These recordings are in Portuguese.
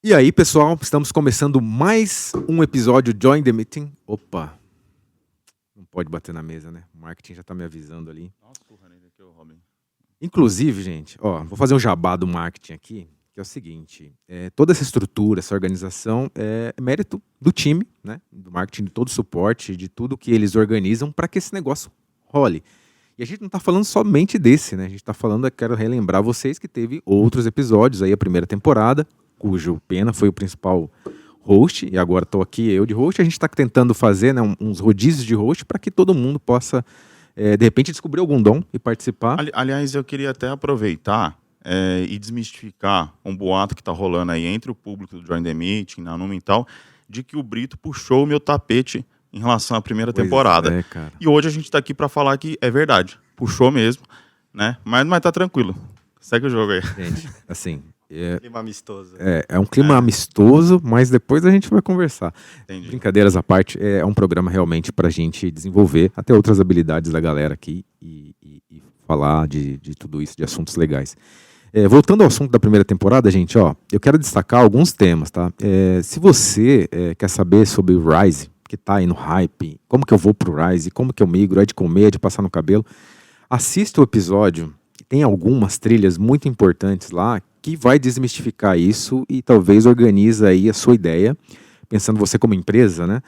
E aí, pessoal, estamos começando mais um episódio Join the Meeting. Opa, não pode bater na mesa, né? O marketing já tá me avisando ali. Nossa, porra, nem aqui, Robin. Inclusive, gente, vou fazer um jabá do marketing aqui, que é o seguinte, toda essa estrutura, essa organização é mérito do time, né? Do marketing, de todo o suporte, de tudo que eles organizam para que esse negócio role. E a gente não está falando somente desse, né? A gente está falando, eu quero relembrar vocês que teve outros episódios aí, a primeira temporada, cujo Pena foi o principal host, e agora estou aqui eu de host. A gente está tentando fazer, né, uns rodízios de host para que todo mundo possa, de repente, descobrir algum dom e participar. Aliás, eu queria até aproveitar e desmistificar um boato que está rolando aí entre o público do Join the Meeting, na Numa e tal, de que o Brito puxou o meu tapete em relação à primeira temporada. Cara. E hoje a gente está aqui para falar que é verdade. Puxou mesmo, né? Mas tá tranquilo. Segue o jogo aí. Gente, assim... Clima amistoso. É um clima amistoso, mas depois a gente vai conversar. Entendi. Brincadeiras à parte, é um programa realmente para a gente desenvolver até outras habilidades da galera aqui e falar de tudo isso, de assuntos legais. Voltando ao assunto da primeira temporada, gente, eu quero destacar alguns temas, tá? Se você quer saber sobre o Rise, que tá aí no hype, como que eu vou pro Rise, como que eu migro, é de comer, é de passar no cabelo, assista o episódio, tem algumas trilhas muito importantes lá, que vai desmistificar isso e talvez organiza aí a sua ideia, pensando você como empresa, né?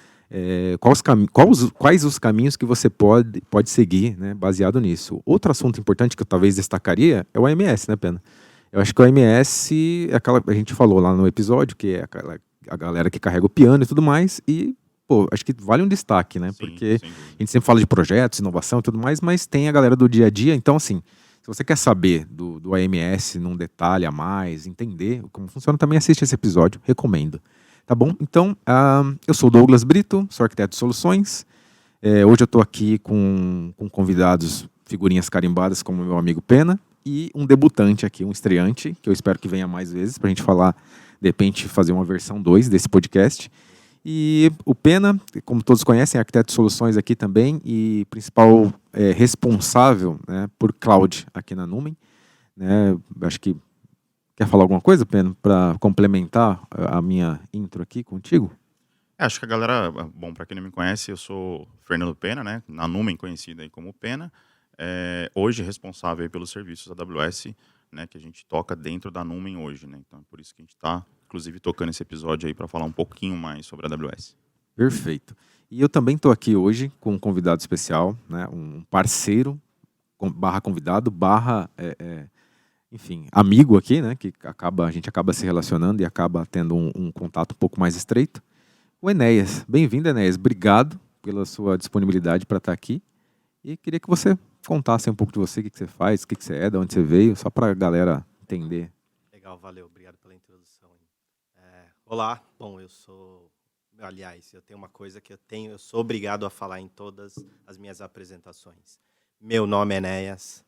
Quais os caminhos que você pode seguir, né, baseado nisso. Outro assunto importante que eu talvez destacaria é o AMS, né, Pena? Eu acho que o AMS, a gente falou lá no episódio, que é a galera que carrega o piano e tudo mais, e acho que vale um destaque, né? Sim, porque sim. a gente sempre fala de projetos, inovação e tudo mais, mas tem a galera do dia a dia, então assim... Se você quer saber do AMS num detalhe a mais, entender como funciona, também assiste esse episódio, recomendo. Tá bom? Então, eu sou o Douglas Brito, sou arquiteto de soluções. Hoje eu estou aqui com convidados, figurinhas carimbadas, como meu amigo Pena, e um debutante aqui, um estreante, que eu espero que venha mais vezes, para a gente falar, de repente, fazer uma versão 2 desse podcast. E o Pena, como todos conhecem, é arquiteto de soluções aqui também e principal responsável, né, por cloud aqui na Numen. Né, acho que quer falar alguma coisa, Pena, para complementar a minha intro aqui contigo? Acho que a galera, bom, para quem não me conhece, eu sou Fernando Pena, né? Na Numen, conhecido aí como Pena. Hoje responsável aí pelos serviços AWS, né, que a gente toca dentro da Numen hoje, né? Então é por isso que a gente está, inclusive, tocando esse episódio aí para falar um pouquinho mais sobre a AWS. Perfeito. E eu também estou aqui hoje com um convidado especial, né, um parceiro, barra convidado, barra, enfim, amigo aqui, né, que a gente acaba se relacionando e acaba tendo um contato um pouco mais estreito. O Enéas. Bem-vindo, Enéas. Obrigado pela sua disponibilidade para estar aqui. E queria que você contasse um pouco de você, o que você faz, o que você é, de onde você veio, só para a galera entender. Legal, valeu. Obrigado pela introdução. Olá, bom, eu sou... Aliás, eu tenho uma coisa que eu sou obrigado a falar em todas as minhas apresentações. Meu nome é Enéas,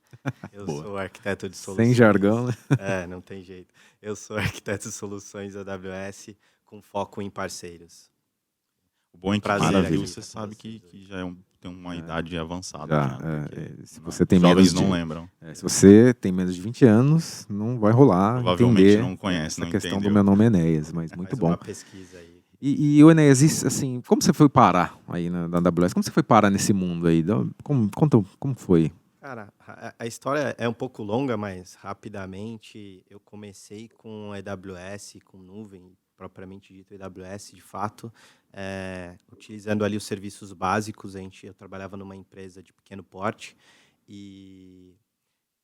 eu sou arquiteto de soluções. Sem jargão, né? Não tem jeito. Eu sou arquiteto de soluções AWS com foco em parceiros. O bom é que Maravilha. você sabe que já tem uma idade avançada. Já, se você tem jovens menos não lembram. Se você tem menos de 20 anos, não vai rolar Provavelmente entender não conhece, essa não questão entendeu. do meu nome é Enéas, mas muito Faz bom. uma pesquisa aí. E o Enéas, assim, como você foi parar aí na AWS? Como você foi parar nesse mundo aí? Conta como foi? Cara, a história é um pouco longa, mas rapidamente eu comecei com AWS, com nuvem, propriamente dito AWS, de fato, utilizando ali os serviços básicos. Eu trabalhava numa empresa de pequeno porte e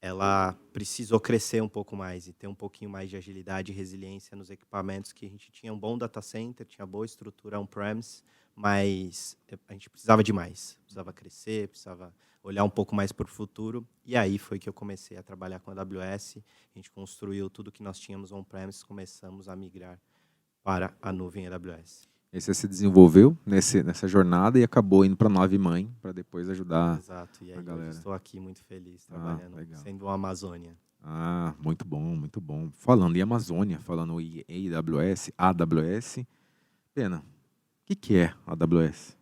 ela precisou crescer um pouco mais e ter um pouquinho mais de agilidade e resiliência nos equipamentos, que a gente tinha um bom data center, tinha boa estrutura on-premise, mas a gente precisava de mais, precisava crescer, precisava olhar um pouco mais para o futuro, e aí foi que eu comecei a trabalhar com a AWS, a gente construiu tudo que nós tínhamos on-premise, começamos a migrar para a nuvem AWS. E você se desenvolveu nessa jornada e acabou indo para a nave mãe, para depois ajudar. Exato, e a aí galera. eu estou aqui muito feliz, trabalhando, legal. sendo uma Amazônia. Muito bom, muito bom. Falando em Amazônia, falando em AWS, Pena, o que é AWS?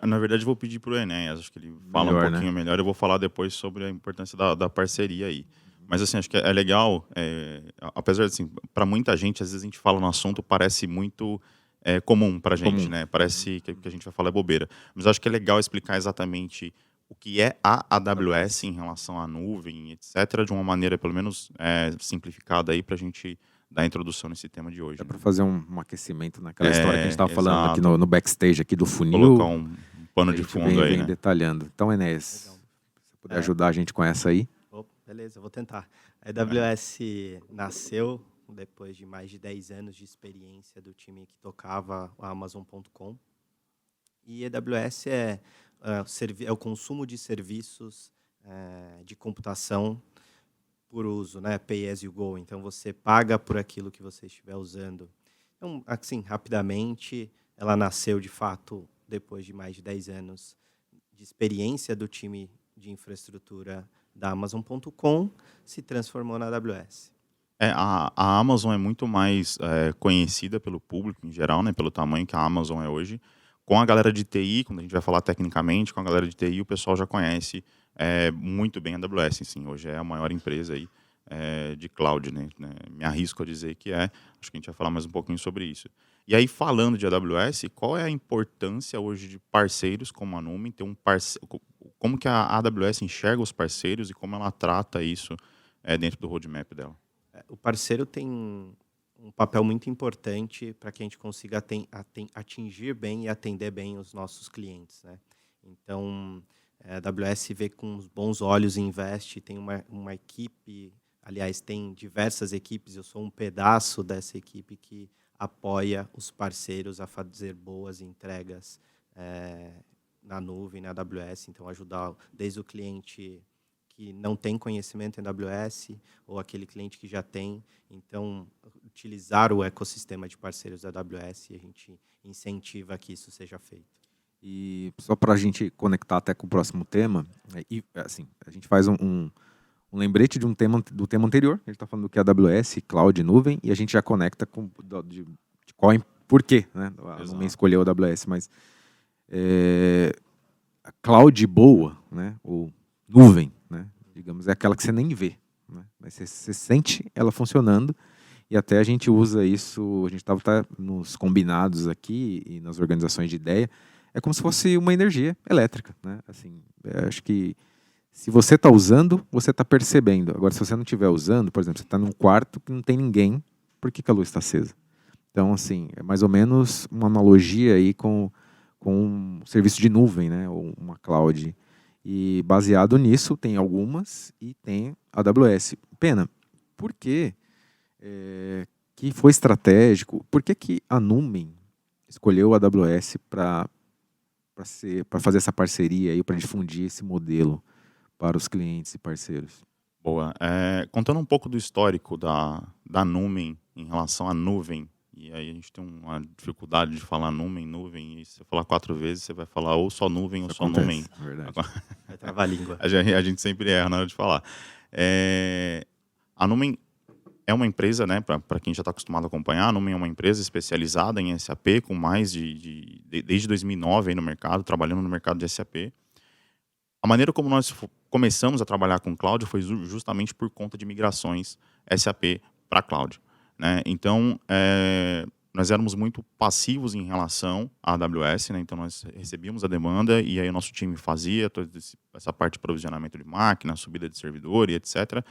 Na verdade, eu vou pedir para o Enéas, acho que ele fala Melhor, um pouquinho né? melhor. Eu vou falar depois sobre a importância da parceria aí. Mas assim, acho que é legal, apesar de assim, para muita gente, às vezes a gente fala no assunto, parece muito comum para a gente, Comum. né? Parece que a gente vai falar é bobeira. Mas eu acho que é legal explicar exatamente o que é a AWS em relação à nuvem, etc., de uma maneira, pelo menos, simplificada aí, para a gente dar a introdução nesse tema de hoje. Dá Né? para fazer um aquecimento naquela história que a gente estava falando aqui Exato. no backstage aqui do funil. Colocar um pano a de gente fundo aí, vem né? detalhando. Então, Enéas, Legal. se você puder ajudar a gente com essa aí. Beleza, eu vou tentar. A AWS nasceu depois de mais de 10 anos de experiência do time que tocava o Amazon.com. E a AWS é o consumo de serviços de computação por uso, né? Pay as you go. Então, você paga por aquilo que você estiver usando. Então, assim, rapidamente, ela nasceu, de fato, depois de mais de 10 anos de experiência do time de infraestrutura da Amazon.com, se transformou na AWS. A Amazon é muito mais conhecida pelo público em geral, né, pelo tamanho que a Amazon é hoje. Com a galera de TI, quando a gente vai falar tecnicamente, com a galera de TI, o pessoal já conhece muito bem a AWS. Sim, hoje é a maior empresa aí, de cloud. Né? Me arrisco a dizer que é. Acho que a gente vai falar mais um pouquinho sobre isso. E aí, falando de AWS, qual é a importância hoje de parceiros como a Numen? Como que a AWS enxerga os parceiros e como ela trata isso dentro do roadmap dela? O parceiro tem um papel muito importante para que a gente consiga atingir bem e atender bem os nossos clientes, né? Então, a AWS vê com os bons olhos e investe, tem uma equipe, aliás, tem diversas equipes, eu sou um pedaço dessa equipe que apoia os parceiros a fazer boas entregas na nuvem, na AWS, então ajudar desde o cliente que não tem conhecimento em AWS ou aquele cliente que já tem. Então, utilizar o ecossistema de parceiros da AWS e a gente incentiva que isso seja feito. E só para a gente conectar até com o próximo tema, assim, a gente faz um lembrete do tema anterior. A gente está falando do que é AWS, Cloud, nuvem, e a gente já conecta com de por quê, né? A Numen escolheu a AWS, mas a Cloud boa, né? Ou nuvem, né? Digamos, é aquela que você nem vê, né? Mas você sente ela funcionando. E até a gente usa isso, a gente estava nos combinados aqui e nas organizações de ideia, é como se fosse uma energia elétrica, né? Assim, acho que se você está usando, você está percebendo. Agora, se você não estiver usando, por exemplo, você está num quarto que não tem ninguém, por que a luz está acesa? Então, assim, é mais ou menos uma analogia aí com um serviço de nuvem, né? Ou uma cloud. E baseado nisso, tem algumas e tem a AWS. Pena, por quê? Que foi estratégico. Por que a Numen escolheu a AWS para fazer essa parceria e para difundir esse modelo para os clientes e parceiros? Boa. Contando um pouco do histórico da Numen em relação à nuvem, e aí a gente tem uma dificuldade de falar nuvem, e se você falar 4 vezes, você vai falar ou só nuvem ou só Numen. Verdade. Vai travar a língua. A gente sempre erra na hora de falar. A Numen é uma empresa, né, para quem já está acostumado a acompanhar, a Numen é uma empresa especializada em SAP, com mais desde 2009 aí no mercado, trabalhando no mercado de SAP. A maneira como nós começamos a trabalhar com cloud foi justamente por conta de migrações SAP para cloud. Né? Então, nós éramos muito passivos em relação à AWS, né? Então nós recebíamos a demanda e aí o nosso time fazia toda essa parte de provisionamento de máquina, subida de servidor e etc.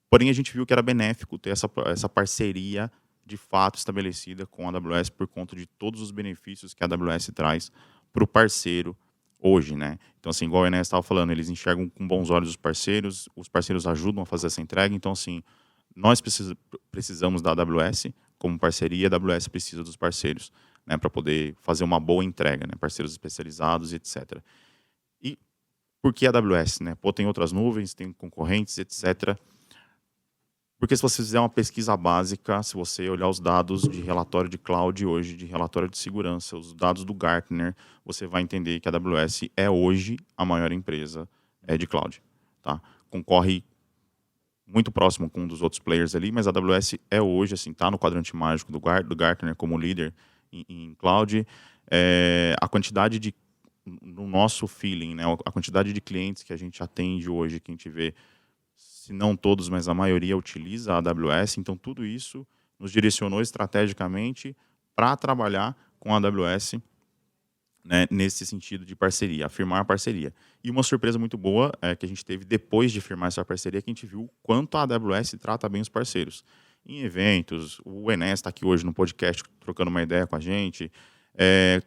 Porém, a gente viu que era benéfico ter essa parceria de fato estabelecida com a AWS por conta de todos os benefícios que a AWS traz para o parceiro hoje, né? Então, assim, igual o Enéas estava falando, eles enxergam com bons olhos os parceiros ajudam a fazer essa entrega. Então, assim, nós precisamos da AWS como parceria, a AWS precisa dos parceiros, né, para poder fazer uma boa entrega, né? Parceiros especializados, etc. E por que a AWS? Né? Tem outras nuvens, tem concorrentes, etc. Porque se você fizer uma pesquisa básica, se você olhar os dados de relatório de cloud hoje, de relatório de segurança, os dados do Gartner, você vai entender que a AWS é hoje a maior empresa de cloud. Tá? Concorre muito próximo com um dos outros players ali, mas a AWS é hoje, assim, tá no quadrante mágico do Gartner como líder em cloud. A quantidade no nosso feeling, né, a quantidade de clientes que a gente atende hoje, que a gente vê se não todos, mas a maioria utiliza a AWS, então tudo isso nos direcionou estrategicamente para trabalhar com a AWS, né, nesse sentido de parceria, afirmar a parceria. E uma surpresa muito boa que a gente teve depois de firmar essa parceria, que a gente viu quanto a AWS trata bem os parceiros. Em eventos, o Enes está aqui hoje no podcast trocando uma ideia com a gente.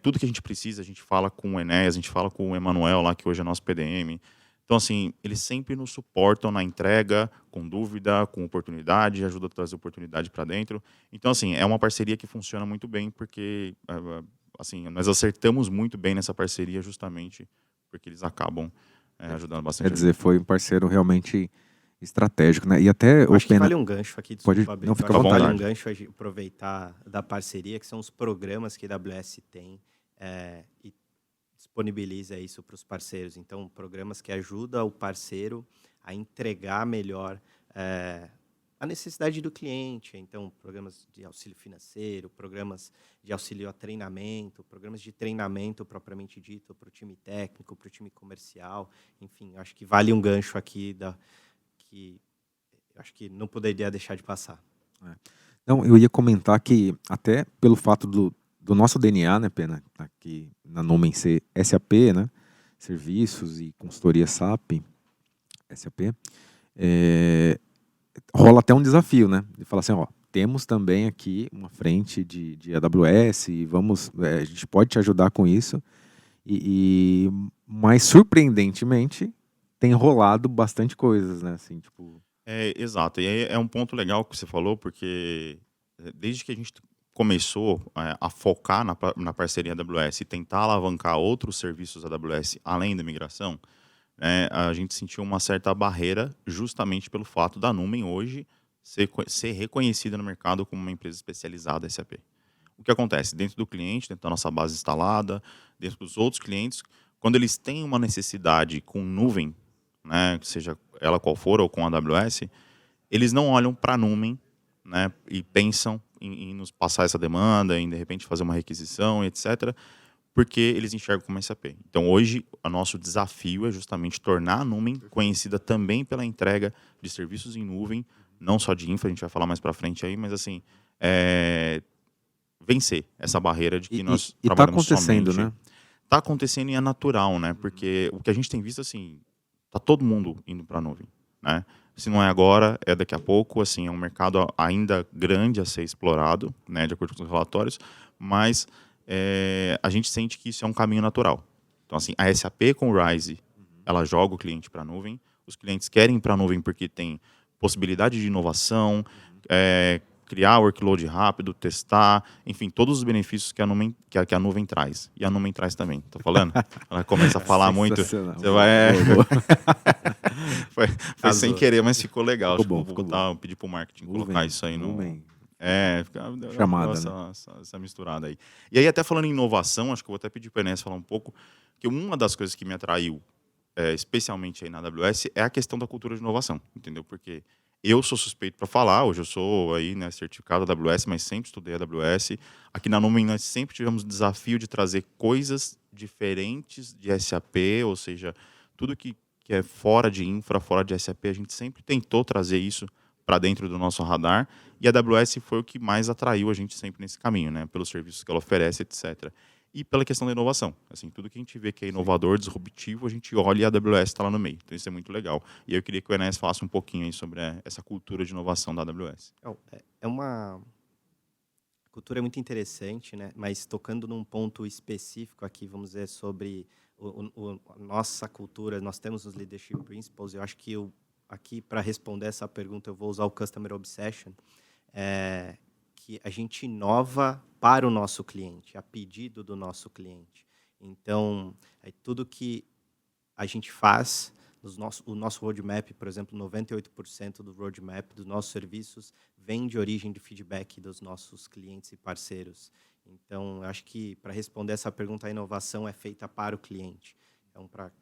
Tudo que a gente precisa, a gente fala com o Enes, a gente fala com o Emanuel lá, que hoje é nosso PDM. Então, assim, eles sempre nos suportam na entrega, com dúvida, com oportunidade, ajuda a trazer oportunidade para dentro. Então, assim, é uma parceria que funciona muito bem, porque assim, nós acertamos muito bem nessa parceria justamente porque eles acabam ajudando bastante. Quer dizer, foi um parceiro realmente estratégico, né? E até eu acho que vale um gancho aqui, desculpa, pode, Fabrício, não, fica à vontade. Vale um gancho a aproveitar da parceria, que são os programas que a AWS tem e disponibiliza isso para os parceiros. Então, programas que ajudam o parceiro a entregar melhor a necessidade do cliente. Então, programas de auxílio financeiro, programas de auxílio a treinamento, programas de treinamento propriamente dito para o time técnico, para o time comercial. Enfim, acho que vale um gancho aqui que acho que não poderia deixar de passar. Não, eu ia comentar que até pelo fato do nosso DNA, né, Pena, aqui na Numen ser SAP, né, serviços e consultoria SAP, SAP, rola até um desafio, né, de falar assim, ó, temos também aqui uma frente de AWS e a gente pode te ajudar com isso, mas surpreendentemente tem rolado bastante coisas, né, assim, tipo... Exato, e aí é um ponto legal que você falou, porque desde que a gente começou a focar na parceria AWS e tentar alavancar outros serviços AWS além da migração, a gente sentiu uma certa barreira justamente pelo fato da Numen hoje ser reconhecida no mercado como uma empresa especializada SAP. O que acontece? Dentro do cliente, dentro da nossa base instalada, dentro dos outros clientes, quando eles têm uma necessidade com nuvem, né, seja ela qual for, ou com a AWS, eles não olham para a Numen, né, e pensam em nos passar essa demanda, em de repente fazer uma requisição, etc., porque eles enxergam como SAP. Então, hoje, o nosso desafio é justamente tornar a Numen conhecida também pela entrega de serviços em nuvem, não só de infra, a gente vai falar mais para frente aí, mas assim, vencer essa barreira de que nós trabalhamos somente... E está acontecendo, né? Está acontecendo e é natural, né? Porque o que a gente tem visto, assim, tá todo mundo indo para a nuvem, né? Se não é agora, é daqui a pouco, assim, é um mercado ainda grande a ser explorado, né, de acordo com os relatórios, mas a gente sente que isso é um caminho natural. Então, assim, a SAP com o RISE, ela joga o cliente para a nuvem, os clientes querem ir para a nuvem porque tem possibilidade de inovação, criar workload rápido, testar, enfim, todos os benefícios que a nuvem traz. E a nuvem traz também, tô falando? Ela começa a falar muito. Você vai... foi sem querer, mas ficou legal. Ficou bom. Pedir pro marketing colocar isso aí no... chamada, essa misturada aí. E aí, até falando em inovação, acho que eu vou até pedir para o Enes falar um pouco, que uma das coisas que me atraiu, especialmente aí na AWS, é a questão da cultura de inovação, entendeu? Porque eu sou suspeito para falar, hoje eu sou aí, né, certificado da AWS, mas sempre estudei AWS. Aqui na Numen nós sempre tivemos o desafio de trazer coisas diferentes de SAP, ou seja, tudo que é fora de infra, fora de SAP, a gente sempre tentou trazer isso para dentro do nosso radar, e a AWS foi o que mais atraiu a gente sempre nesse caminho, né, pelos serviços que ela oferece, etc. E pela questão da inovação. Assim, tudo que a gente vê que é inovador, disruptivo, a gente olha e a AWS está lá no meio. Então isso é muito legal. E eu queria que o Enes falasse um pouquinho aí sobre essa cultura de inovação da AWS. É uma cultura muito interessante, né? Mas tocando num ponto específico aqui, vamos dizer, sobre a nossa cultura, nós temos os Leadership Principles, eu acho que aqui, para responder essa pergunta, eu vou usar o Customer Obsession, que a gente inova para o nosso cliente, a pedido do nosso cliente. Então, tudo que a gente faz, o nosso roadmap, por exemplo, 98% do roadmap dos nossos serviços vem de origem de feedback dos nossos clientes e parceiros. Então, eu acho que, para responder essa pergunta, a inovação é feita para o cliente. Então, para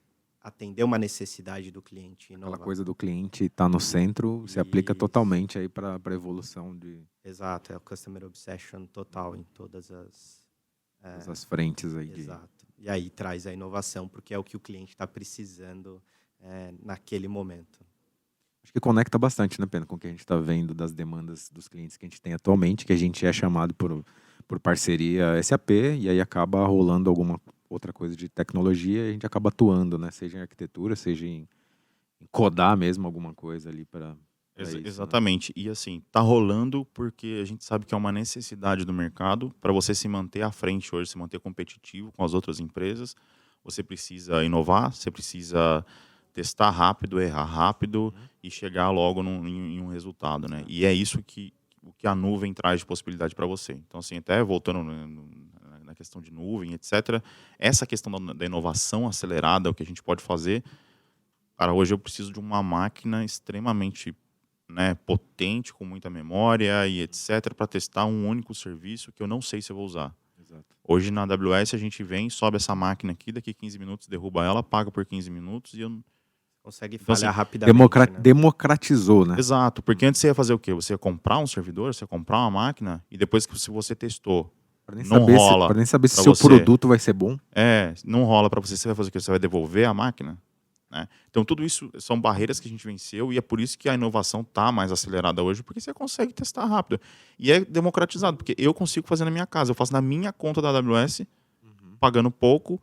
atender uma necessidade do cliente. Aquela coisa do cliente está no centro, se aplica totalmente aí para a evolução de... Exato, é o Customer Obsession total em todas as frentes aí. Exato. E aí traz a inovação, porque é o que o cliente está precisando naquele momento. Acho que conecta bastante, né, Pena, com o que a gente está vendo das demandas dos clientes que a gente tem atualmente, que a gente é chamado por parceria SAP, e aí acaba rolando alguma outra coisa de tecnologia e a gente acaba atuando, né? Seja em arquitetura, seja em codar mesmo alguma coisa ali para isso, né? Exatamente. E assim, tá rolando porque a gente sabe que é uma necessidade do mercado para você se manter à frente hoje, se manter competitivo com as outras empresas. Você precisa inovar, você precisa testar rápido, errar rápido e chegar logo em um resultado, né? E é isso que o que a nuvem traz de possibilidade para você. Então, assim, até voltando na questão de nuvem, etc., essa questão da inovação acelerada, o que a gente pode fazer. Cara, hoje eu preciso de uma máquina extremamente, né, potente, com muita memória e etc., para testar um único serviço que eu não sei se eu vou usar. Exato. Hoje na AWS a gente vem, sobe essa máquina aqui, daqui 15 minutos derruba ela, paga por 15 minutos e eu... Consegue Então, falhar assim, rapidamente, né? Democratizou, né? Exato, porque antes você ia fazer o quê? Você ia comprar um servidor, você ia comprar uma máquina e depois que se você testou, não rola Para nem saber se para seu você. produto vai ser bom. Não rola para você, você vai fazer o quê? Você vai devolver a máquina? Né? Então, tudo isso são barreiras que a gente venceu e é por isso que a inovação está mais acelerada hoje, porque você consegue testar rápido. E é democratizado, porque eu consigo fazer na minha casa. Eu faço na minha conta da AWS, pagando pouco,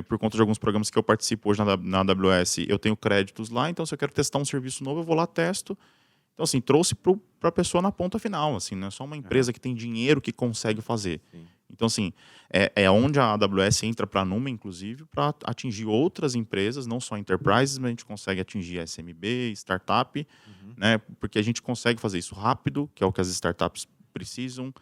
por conta de alguns programas que eu participo hoje na AWS. Eu tenho créditos lá, então se eu quero testar um serviço novo, eu vou lá, testo. Então, assim, trouxe para a pessoa na ponta final. Assim, não é só uma empresa que tem dinheiro que consegue fazer. Sim. Então, assim, é onde a AWS entra para a Numa, inclusive, para atingir outras empresas, não só enterprises, mas a gente consegue atingir SMB, startup, né? Porque a gente consegue fazer isso rápido, que é o que as startups precisam.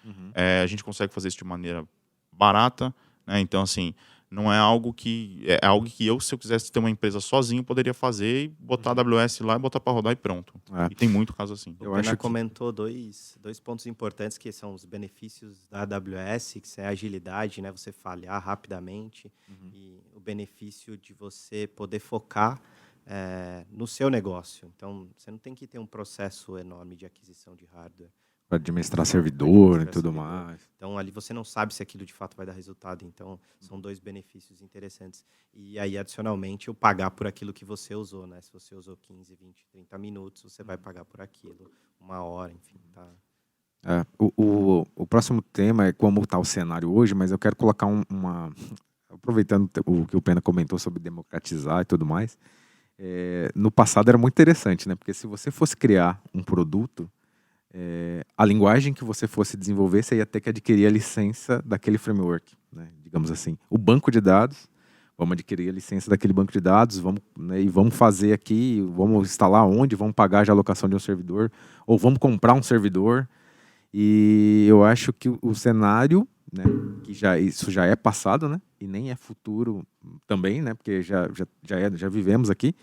A gente consegue fazer isso de maneira barata, né? Então, assim, não é algo que... É algo que se eu quisesse ter uma empresa sozinho, poderia fazer e botar a AWS lá e botar para rodar e pronto. É. E tem muito caso assim. O Pena comentou dois pontos importantes, que são os benefícios da AWS, que é a agilidade, né? Você falhar rapidamente, e o benefício de você poder focar no seu negócio. Então, você não tem que ter um processo enorme de aquisição de hardware. Para administrar servidor e tudo mais. Então, ali você não sabe se aquilo de fato vai dar resultado. Então, são dois benefícios interessantes. E aí, adicionalmente, o pagar por aquilo que você usou, né? Se você usou 15, 20, 30 minutos, você vai pagar por aquilo, 1 hora, enfim, tá? O próximo tema é como está o cenário hoje, mas eu quero colocar aproveitando o que o Pena comentou sobre democratizar e tudo mais, no passado era muito interessante, né? Porque se você fosse criar um produto, a linguagem que você fosse desenvolver, você ia ter que adquirir a licença daquele framework, né? Digamos assim. O banco de dados, vamos adquirir a licença daquele banco de dados, né, e vamos fazer aqui, vamos instalar onde, vamos pagar já a locação de um servidor, ou vamos comprar um servidor. E eu acho que o cenário, né, que isso já é passado, né, e nem é futuro também, né, porque já vivemos aqui.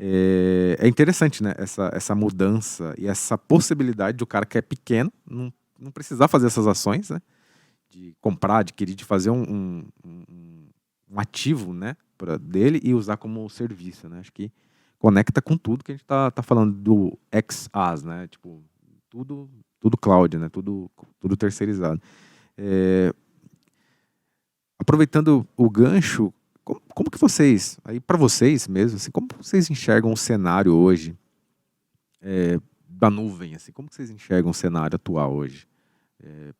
É interessante, né, essa mudança e essa possibilidade do cara que é pequeno não precisar fazer essas ações, né, de comprar, adquirir, de fazer um ativo, né, dele e usar como serviço, né. Acho que conecta com tudo que a gente tá falando do XaaS, né, tipo, tudo cloud, né, tudo terceirizado. Aproveitando o gancho, como que vocês, aí para vocês mesmo, assim, como vocês enxergam o cenário hoje da nuvem, assim, como que vocês enxergam o cenário atual hoje,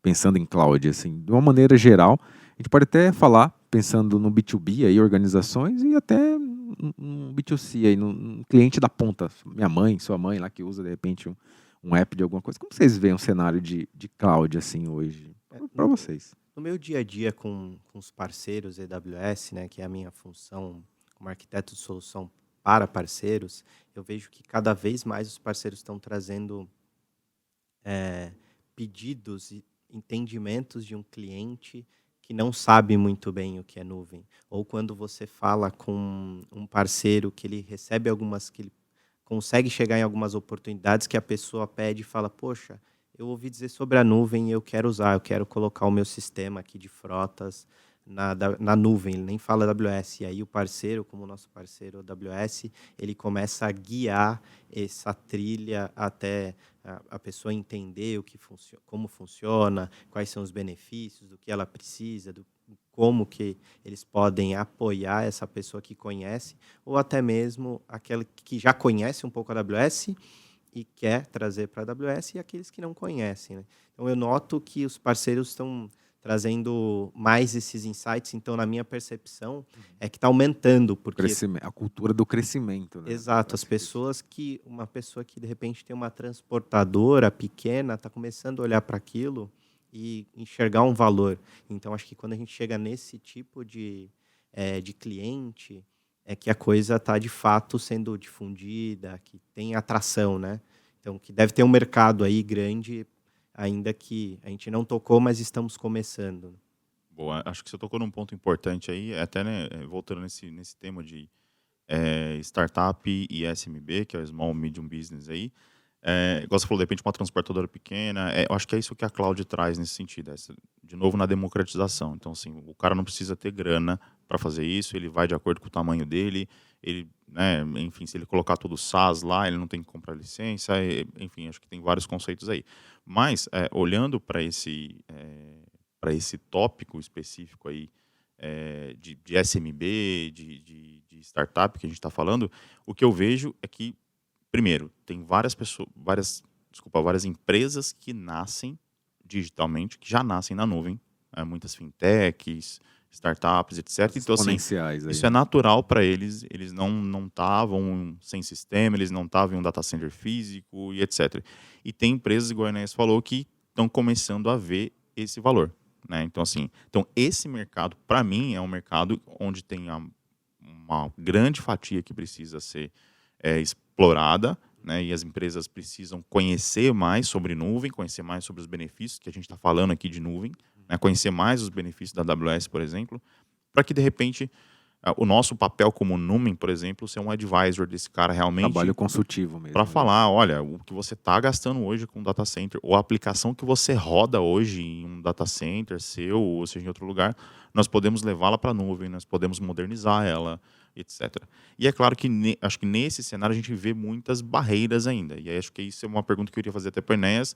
pensando em cloud, assim, de uma maneira geral? A gente pode até falar, pensando no B2B, aí, organizações, e até no B2C, aí, no cliente da ponta, minha mãe, sua mãe lá que usa, de repente, um app de alguma coisa. Como vocês veem um cenário de cloud, assim, hoje, para vocês? No meu dia a dia com os parceiros AWS, né, que é a minha função como arquiteto de solução para parceiros, eu vejo que cada vez mais os parceiros estão trazendo pedidos e entendimentos de um cliente que não sabe muito bem o que é nuvem. Ou quando você fala com um parceiro que ele recebe que ele consegue chegar em algumas oportunidades que a pessoa pede e fala, poxa, eu ouvi dizer sobre a nuvem e eu quero usar, eu quero colocar o meu sistema aqui de frotas na nuvem, ele nem fala AWS. E aí o parceiro, como o nosso parceiro AWS, ele começa a guiar essa trilha até a pessoa entender como funciona, quais são os benefícios, do que ela precisa, como que eles podem apoiar essa pessoa que conhece, ou até mesmo aquela que já conhece um pouco a AWS e quer trazer para a AWS, e aqueles que não conhecem, né? Então, eu noto que os parceiros estão trazendo mais esses insights. Então, na minha percepção, é que está aumentando, porque... A cultura do crescimento, né? Exato, uma pessoa que de repente tem uma transportadora pequena está começando a olhar para aquilo e enxergar um valor. Então, acho que quando a gente chega nesse tipo de cliente, é que a coisa está de fato sendo difundida, que tem atração, né? Então, que deve ter um mercado aí grande, ainda que a gente não tocou, mas estamos começando. Boa, acho que você tocou num ponto importante aí, até né, voltando nesse tema de startup e SMB, que é o Small Medium Business aí. Igual você falou, de repente uma transportadora pequena, eu acho que é isso que a cloud traz nesse sentido, de novo na democratização. Então, assim, o cara não precisa ter grana para fazer isso, ele vai de acordo com o tamanho dele, ele, né, enfim, se ele colocar tudo SaaS lá, ele não tem que comprar licença, enfim, acho que tem vários conceitos aí. Mas, olhando para esse tópico específico aí, de SMB, de startup que a gente está falando, o que eu vejo é que, primeiro, tem várias empresas que nascem digitalmente, que já nascem na nuvem, muitas fintechs, startups, etc. Então, assim, isso é natural para eles, eles não estavam sem sistema, eles não estavam em um data center físico e etc. E tem empresas, igual a Inês falou, que estão começando a ver esse valor. Né? Então, assim, esse mercado, para mim, é um mercado onde tem uma grande fatia que precisa ser explorada, né? E as empresas precisam conhecer mais sobre nuvem, conhecer mais sobre os benefícios que a gente está falando aqui de nuvem, né? Conhecer mais os benefícios da AWS, por exemplo, para que, de repente, o nosso papel como Numen, por exemplo, ser um advisor desse cara realmente. Trabalho consultivo mesmo. Para falar, olha, o que você está gastando hoje com um data center, ou a aplicação que você roda hoje em um data center seu, ou seja, em outro lugar, nós podemos levá-la para a nuvem, nós podemos modernizar ela, etc. E é claro que acho que nesse cenário a gente vê muitas barreiras ainda. E aí acho que isso é uma pergunta que eu queria fazer até para o Enéas.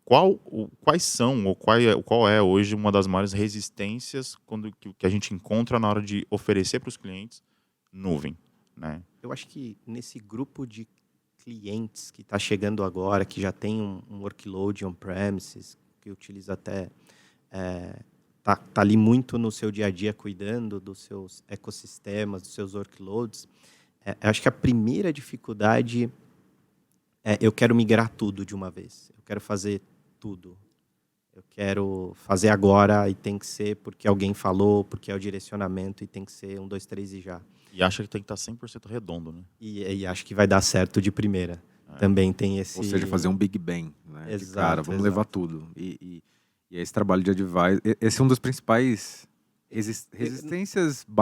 Quais são, ou qual é hoje uma das maiores resistências que a gente encontra na hora de oferecer para os clientes nuvem? Né? Eu acho que nesse grupo de clientes que está chegando agora, que já tem um workload on-premises, que utiliza até... tá ali muito no seu dia a dia cuidando dos seus ecossistemas, dos seus workloads. Eu acho que a primeira dificuldade é eu quero migrar tudo de uma vez. Eu quero fazer tudo. Eu quero fazer agora e tem que ser porque alguém falou, porque é o direcionamento e tem que ser 1, 2, 3 e já. E acha que tem que estar 100% redondo, né? E acho que vai dar certo de primeira. Também tem esse... Ou seja, fazer um Big Bang. Né? Exato, cara, vamos levar tudo. E esse trabalho de advisor... Esse é um dos principais resistências /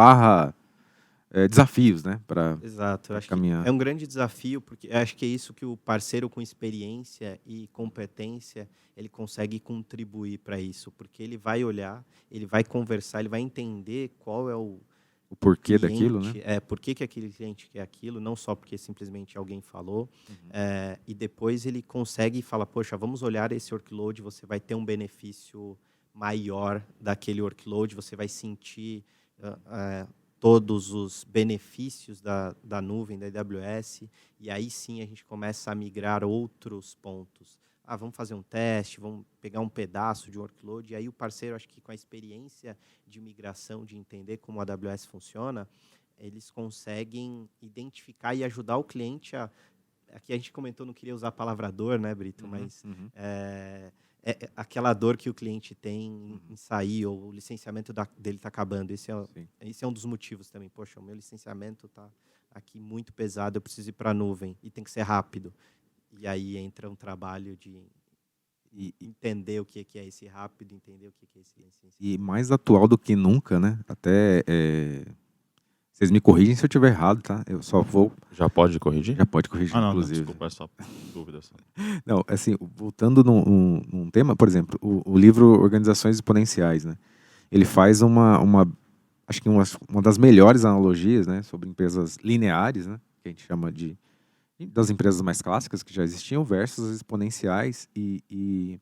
desafios, né? Exato. Eu acho caminhar. Que é um grande desafio, porque eu acho que é isso que o parceiro com experiência e competência, ele consegue contribuir para isso. Porque ele vai olhar, ele vai conversar, ele vai entender qual é o porquê cliente, daquilo, né? Por que aquele cliente quer aquilo, não só porque simplesmente alguém falou. E depois ele consegue falar, poxa, vamos olhar esse workload, você vai ter um benefício maior daquele workload, você vai sentir todos os benefícios da nuvem, da AWS, e aí sim a gente começa a migrar outros pontos. Vamos fazer um teste, vamos pegar um pedaço de workload, e aí o parceiro, acho que com a experiência de migração, de entender como a AWS funciona, eles conseguem identificar e ajudar o cliente a... Aqui a gente comentou, não queria usar a palavra dor, né, Brito? Mas aquela dor que o cliente tem em sair, ou o licenciamento dele está acabando. Esse é um dos motivos também. Poxa, o meu licenciamento está aqui muito pesado, eu preciso ir para a nuvem, e tem que ser rápido. E aí entra um trabalho de entender o que é esse rápido, entender o que é esse licenciamento. E mais atual do que nunca, né? Até... Vocês me corrigem se eu estiver errado, tá? Eu só vou... Já pode corrigir? Já pode corrigir, inclusive. Desculpa, é só dúvida. Não, assim, voltando num tema, por exemplo, o livro Organizações Exponenciais, né? Ele faz acho que uma das melhores analogias, né, sobre empresas lineares, né, que a gente chama das empresas mais clássicas que já existiam versus as exponenciais, e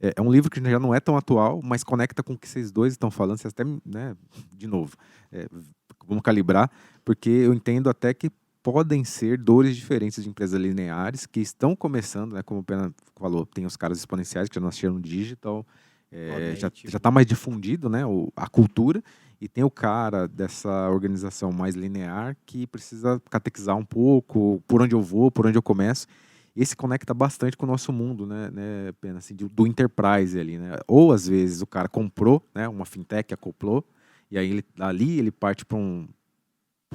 É um livro que já não é tão atual, mas conecta com o que vocês dois estão falando. Vocês até, né, de novo, vamos calibrar, porque eu entendo até que podem ser dores diferentes de empresas lineares que estão começando, né, como o Pena falou, tem os caras exponenciais que já nasceram no digital, já está mais difundido, né, a cultura, e tem o cara dessa organização mais linear que precisa catequizar um pouco por onde eu vou, por onde eu começo. Esse conecta bastante com o nosso mundo, né, Pena, assim, do enterprise ali, né? Ou às vezes o cara comprou, né, uma fintech, acoplou, e aí dali ele parte para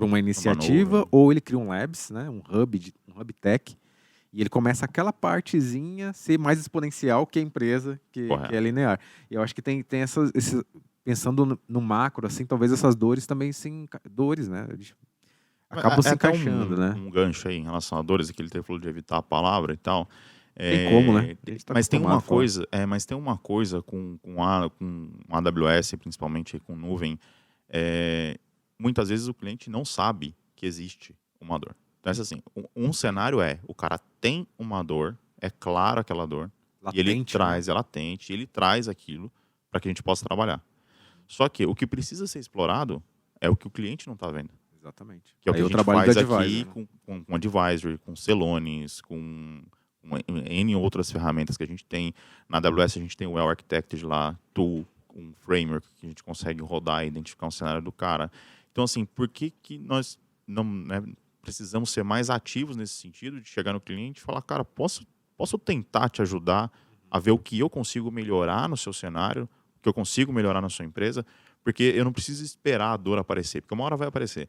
uma iniciativa, ou ele cria um labs, né, um hub tech, e ele começa aquela partezinha ser mais exponencial que a empresa que é linear. E eu acho que tem pensando no macro, assim, talvez essas dores também dores, né? Acabam se encaixando, né? Um gancho aí em relação a dores, que ele falou de evitar a palavra e tal. Tem como, né? Mas tem uma coisa com a AWS, principalmente com nuvem, muitas vezes o cliente não sabe que existe uma dor. Então, assim, um cenário o cara tem uma dor, é claro aquela dor, latente, e ele traz, é latente, ele traz aquilo para que a gente possa trabalhar. Só que o que precisa ser explorado é o que o cliente não está vendo. Exatamente. Que é o que a gente faz aqui, né? com Advisory, com Celonis, com N outras ferramentas que a gente tem. Na AWS a gente tem o Well Architected lá, Tool, um framework que a gente consegue rodar e identificar um cenário do cara. Então, assim, por que nós não, né, precisamos ser mais ativos nesse sentido, de chegar no cliente e falar, cara, posso tentar te ajudar a ver o que eu consigo melhorar no seu cenário, o que eu consigo melhorar na sua empresa, porque eu não preciso esperar a dor aparecer, porque uma hora vai aparecer.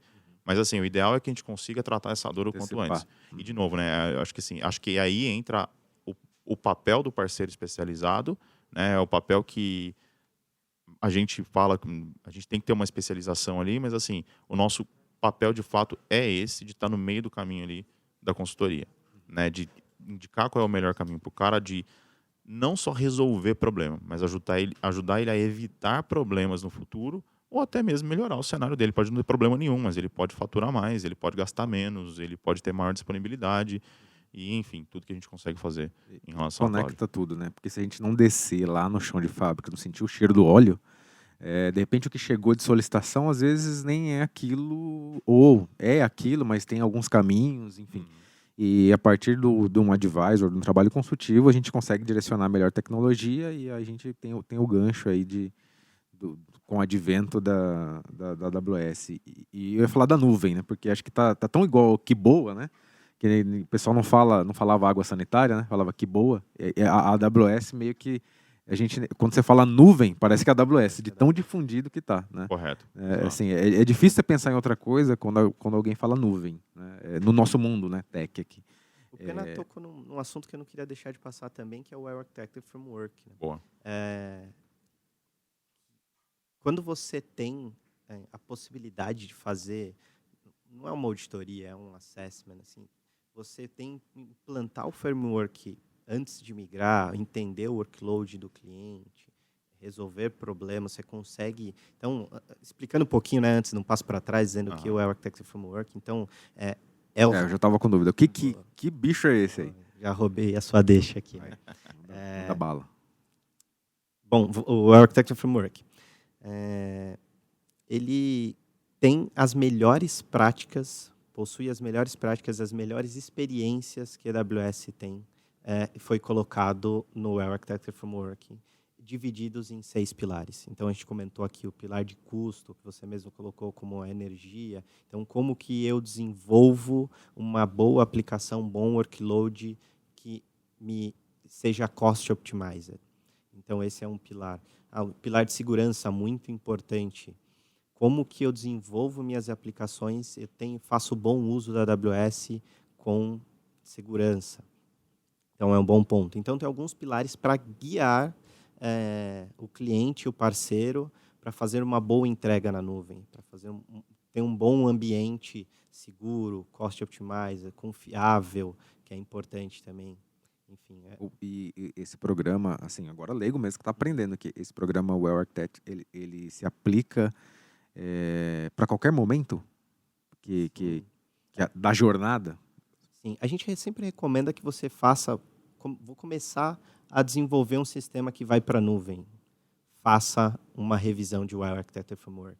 Mas, assim, o ideal é que a gente consiga tratar essa dor o quanto antes. E, de novo, né, eu acho que aí entra o papel do parceiro especializado, né, o papel que a gente fala, a gente tem que ter uma especialização ali, mas, assim, o nosso papel, de fato, é esse, de estar no meio do caminho ali da consultoria, né, de indicar qual é o melhor caminho para o cara, de não só resolver problema, mas ajudar ele a evitar problemas no futuro, ou até mesmo melhorar o cenário dele. Pode não ter problema nenhum, mas ele pode faturar mais, ele pode gastar menos, ele pode ter maior disponibilidade, e enfim, tudo que a gente consegue fazer em relação conecta tudo, né? Porque se a gente não descer lá no chão de fábrica, não sentir o cheiro do óleo, de repente o que chegou de solicitação às vezes nem é aquilo, ou é aquilo, mas tem alguns caminhos, enfim. E a partir de um advisor, de um trabalho consultivo, a gente consegue direcionar melhor tecnologia, e a gente tem o gancho aí com o advento da AWS. E eu ia falar da nuvem, né? Porque acho que tá tão igual que boa, né? Que o pessoal não falava água sanitária, né? Falava que boa. A AWS meio que quando você fala nuvem, parece que é a AWS, de tão difundido que tá, né? Correto. Assim, é difícil você pensar em outra coisa quando alguém fala nuvem, né? No nosso mundo, né? Tech aqui. O Pena tocou num assunto que eu não queria deixar de passar também, que é o Well Architected Framework. Né? Boa. Quando você tem a possibilidade de fazer, não é uma auditoria, é um assessment, assim, você tem que implantar o framework antes de migrar, entender o workload do cliente, resolver problemas, você consegue... Então, explicando um pouquinho, né, antes, não passo para trás, dizendo que o Architecture Framework, então... eu já estava com dúvida. Que bicho é esse aí? Já roubei a sua deixa aqui. Né? Da bala. Bom, o Architecture Framework, ele tem as melhores práticas, possui as melhores práticas, as melhores experiências que a AWS tem, foi colocado no Architecture Framework, divididos em 6 pilares. Então, a gente comentou aqui o pilar de custo, que você mesmo colocou como a energia. Então, como que eu desenvolvo uma boa aplicação, um bom workload que me seja cost optimizer. Então, esse é um pilar. O pilar de segurança, muito importante. Como que eu desenvolvo minhas aplicações, faço bom uso da AWS com segurança. Então, é um bom ponto. Então, tem alguns pilares para guiar o cliente, o parceiro, para fazer uma boa entrega na nuvem, para ter um bom ambiente seguro, cost optimizer, confiável, que é importante também. Enfim, E esse programa, assim, agora leigo mesmo que está aprendendo aqui, esse programa Well Architected, ele se aplica para qualquer momento da jornada? Sim, a gente sempre recomenda que você faça... Vou começar a desenvolver um sistema que vai para a nuvem, faça uma revisão de Well Architected Framework.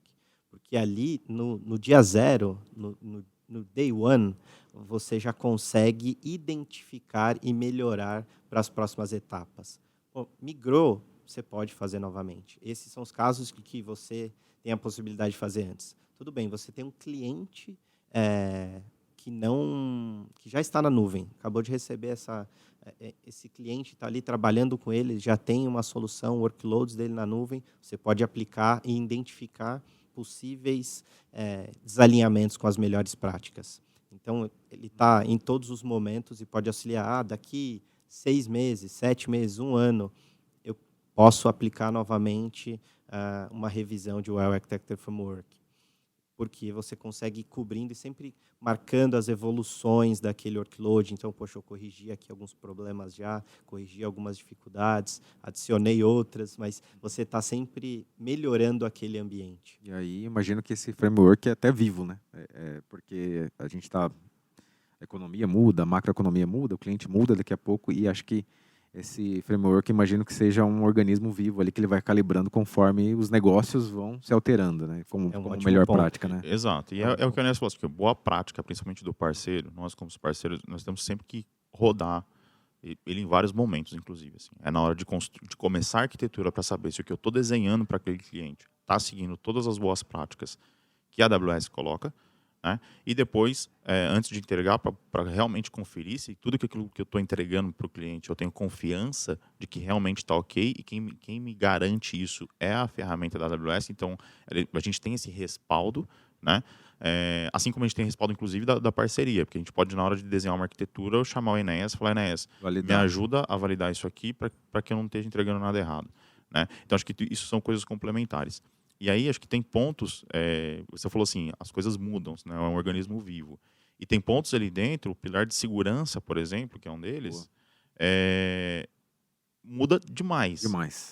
Porque ali, no dia zero, no day one, você já consegue identificar e melhorar para as próximas etapas. Bom, migrou, você pode fazer novamente. Esses são os casos que você tem a possibilidade de fazer antes. Tudo bem, você tem um cliente que já está na nuvem, acabou de receber esse cliente, está ali trabalhando com ele, já tem uma solução, workloads dele na nuvem, você pode aplicar e identificar possíveis desalinhamentos com as melhores práticas. Então, ele está em todos os momentos e pode auxiliar. Daqui 6 meses, 7 meses, 1 ano, eu posso aplicar novamente uma revisão de Well Architected Framework. Porque você consegue ir cobrindo e sempre marcando as evoluções daquele workload. Então, poxa, eu corrigi aqui alguns problemas já, corrigi algumas dificuldades, adicionei outras, mas você está sempre melhorando aquele ambiente. E aí, imagino que esse framework é até vivo, né? Porque a gente está... A economia muda, a macroeconomia muda, o cliente muda daqui a pouco, e acho que esse framework, imagino que seja um organismo vivo ali que ele vai calibrando conforme os negócios vão se alterando, né? Como melhor ponto. prática, né? Exato. E é o que a Inés falou, porque boa prática, principalmente do parceiro, nós como parceiros, nós temos sempre que rodar ele em vários momentos, inclusive. Assim. É na hora de começar a arquitetura para saber se o que eu estou desenhando para aquele cliente está seguindo todas as boas práticas que a AWS coloca, né? E depois, antes de entregar, para realmente conferir se tudo aquilo que eu estou entregando para o cliente, eu tenho confiança de que realmente está ok, e quem me garante isso é a ferramenta da AWS. Então, a gente tem esse respaldo, né? Assim como a gente tem respaldo, inclusive, da parceria, porque a gente pode, na hora de desenhar uma arquitetura, eu chamar o Enéas e falar: Enéas, me ajuda a validar isso aqui para que eu não esteja entregando nada errado, né? Então, acho que isso são coisas complementares. E aí, acho que tem pontos, você falou assim, as coisas mudam, né? É um organismo vivo. E tem pontos ali dentro, o pilar de segurança, por exemplo, que é um deles, muda demais.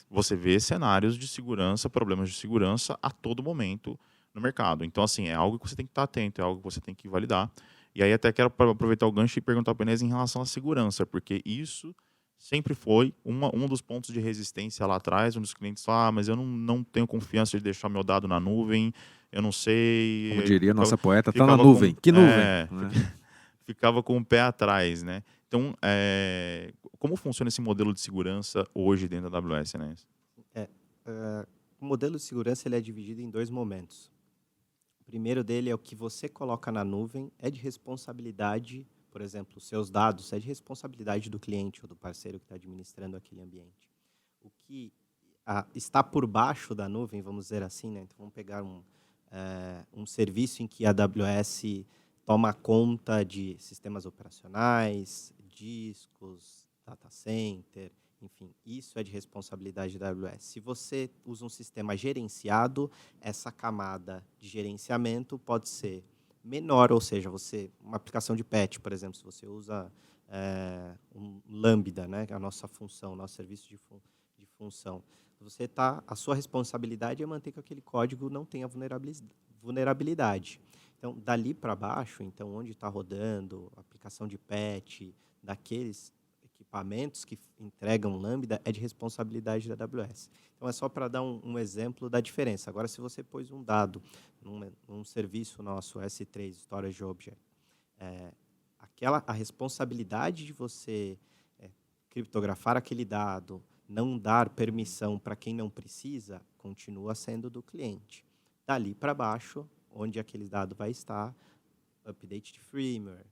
Você vê cenários de segurança, problemas de segurança a todo momento no mercado. Então, assim, é algo que você tem que estar atento, é algo que você tem que validar. E aí até quero aproveitar o gancho e perguntar para o Enéas em relação à segurança, porque isso sempre foi um dos pontos de resistência lá atrás, onde os clientes falam: mas eu não tenho confiança de deixar meu dado na nuvem, eu não sei... Como diria nossa poeta, está na nuvem. Que nuvem? Né? Ficava com o pé atrás, né? Então, como funciona esse modelo de segurança hoje dentro da AWS, né? O modelo de segurança ele é dividido em 2 momentos. O primeiro dele é o que você coloca na nuvem, é de responsabilidade. Por exemplo, os seus dados é de responsabilidade do cliente ou do parceiro que está administrando aquele ambiente. O que está por baixo da nuvem, vamos dizer assim, né? Então, vamos pegar um serviço em que a AWS toma conta de sistemas operacionais, discos, data center, enfim, isso é de responsabilidade da AWS. Se você usa um sistema gerenciado, essa camada de gerenciamento pode ser menor, ou seja, uma aplicação de patch, por exemplo, se você usa um Lambda, né, que é a nossa função, nosso serviço de função, a sua responsabilidade é manter que aquele código não tenha vulnerabilidade. Então, dali para baixo, então, onde está rodando a aplicação de patch daqueles equipamentos que entregam Lambda, é de responsabilidade da AWS. Então, é só para dar um exemplo da diferença. Agora, se você pôs um dado num serviço nosso, S3, Storage Object, a responsabilidade de você criptografar aquele dado, não dar permissão para quem não precisa, continua sendo do cliente. Dali para baixo, onde aquele dado vai estar, update de firmware,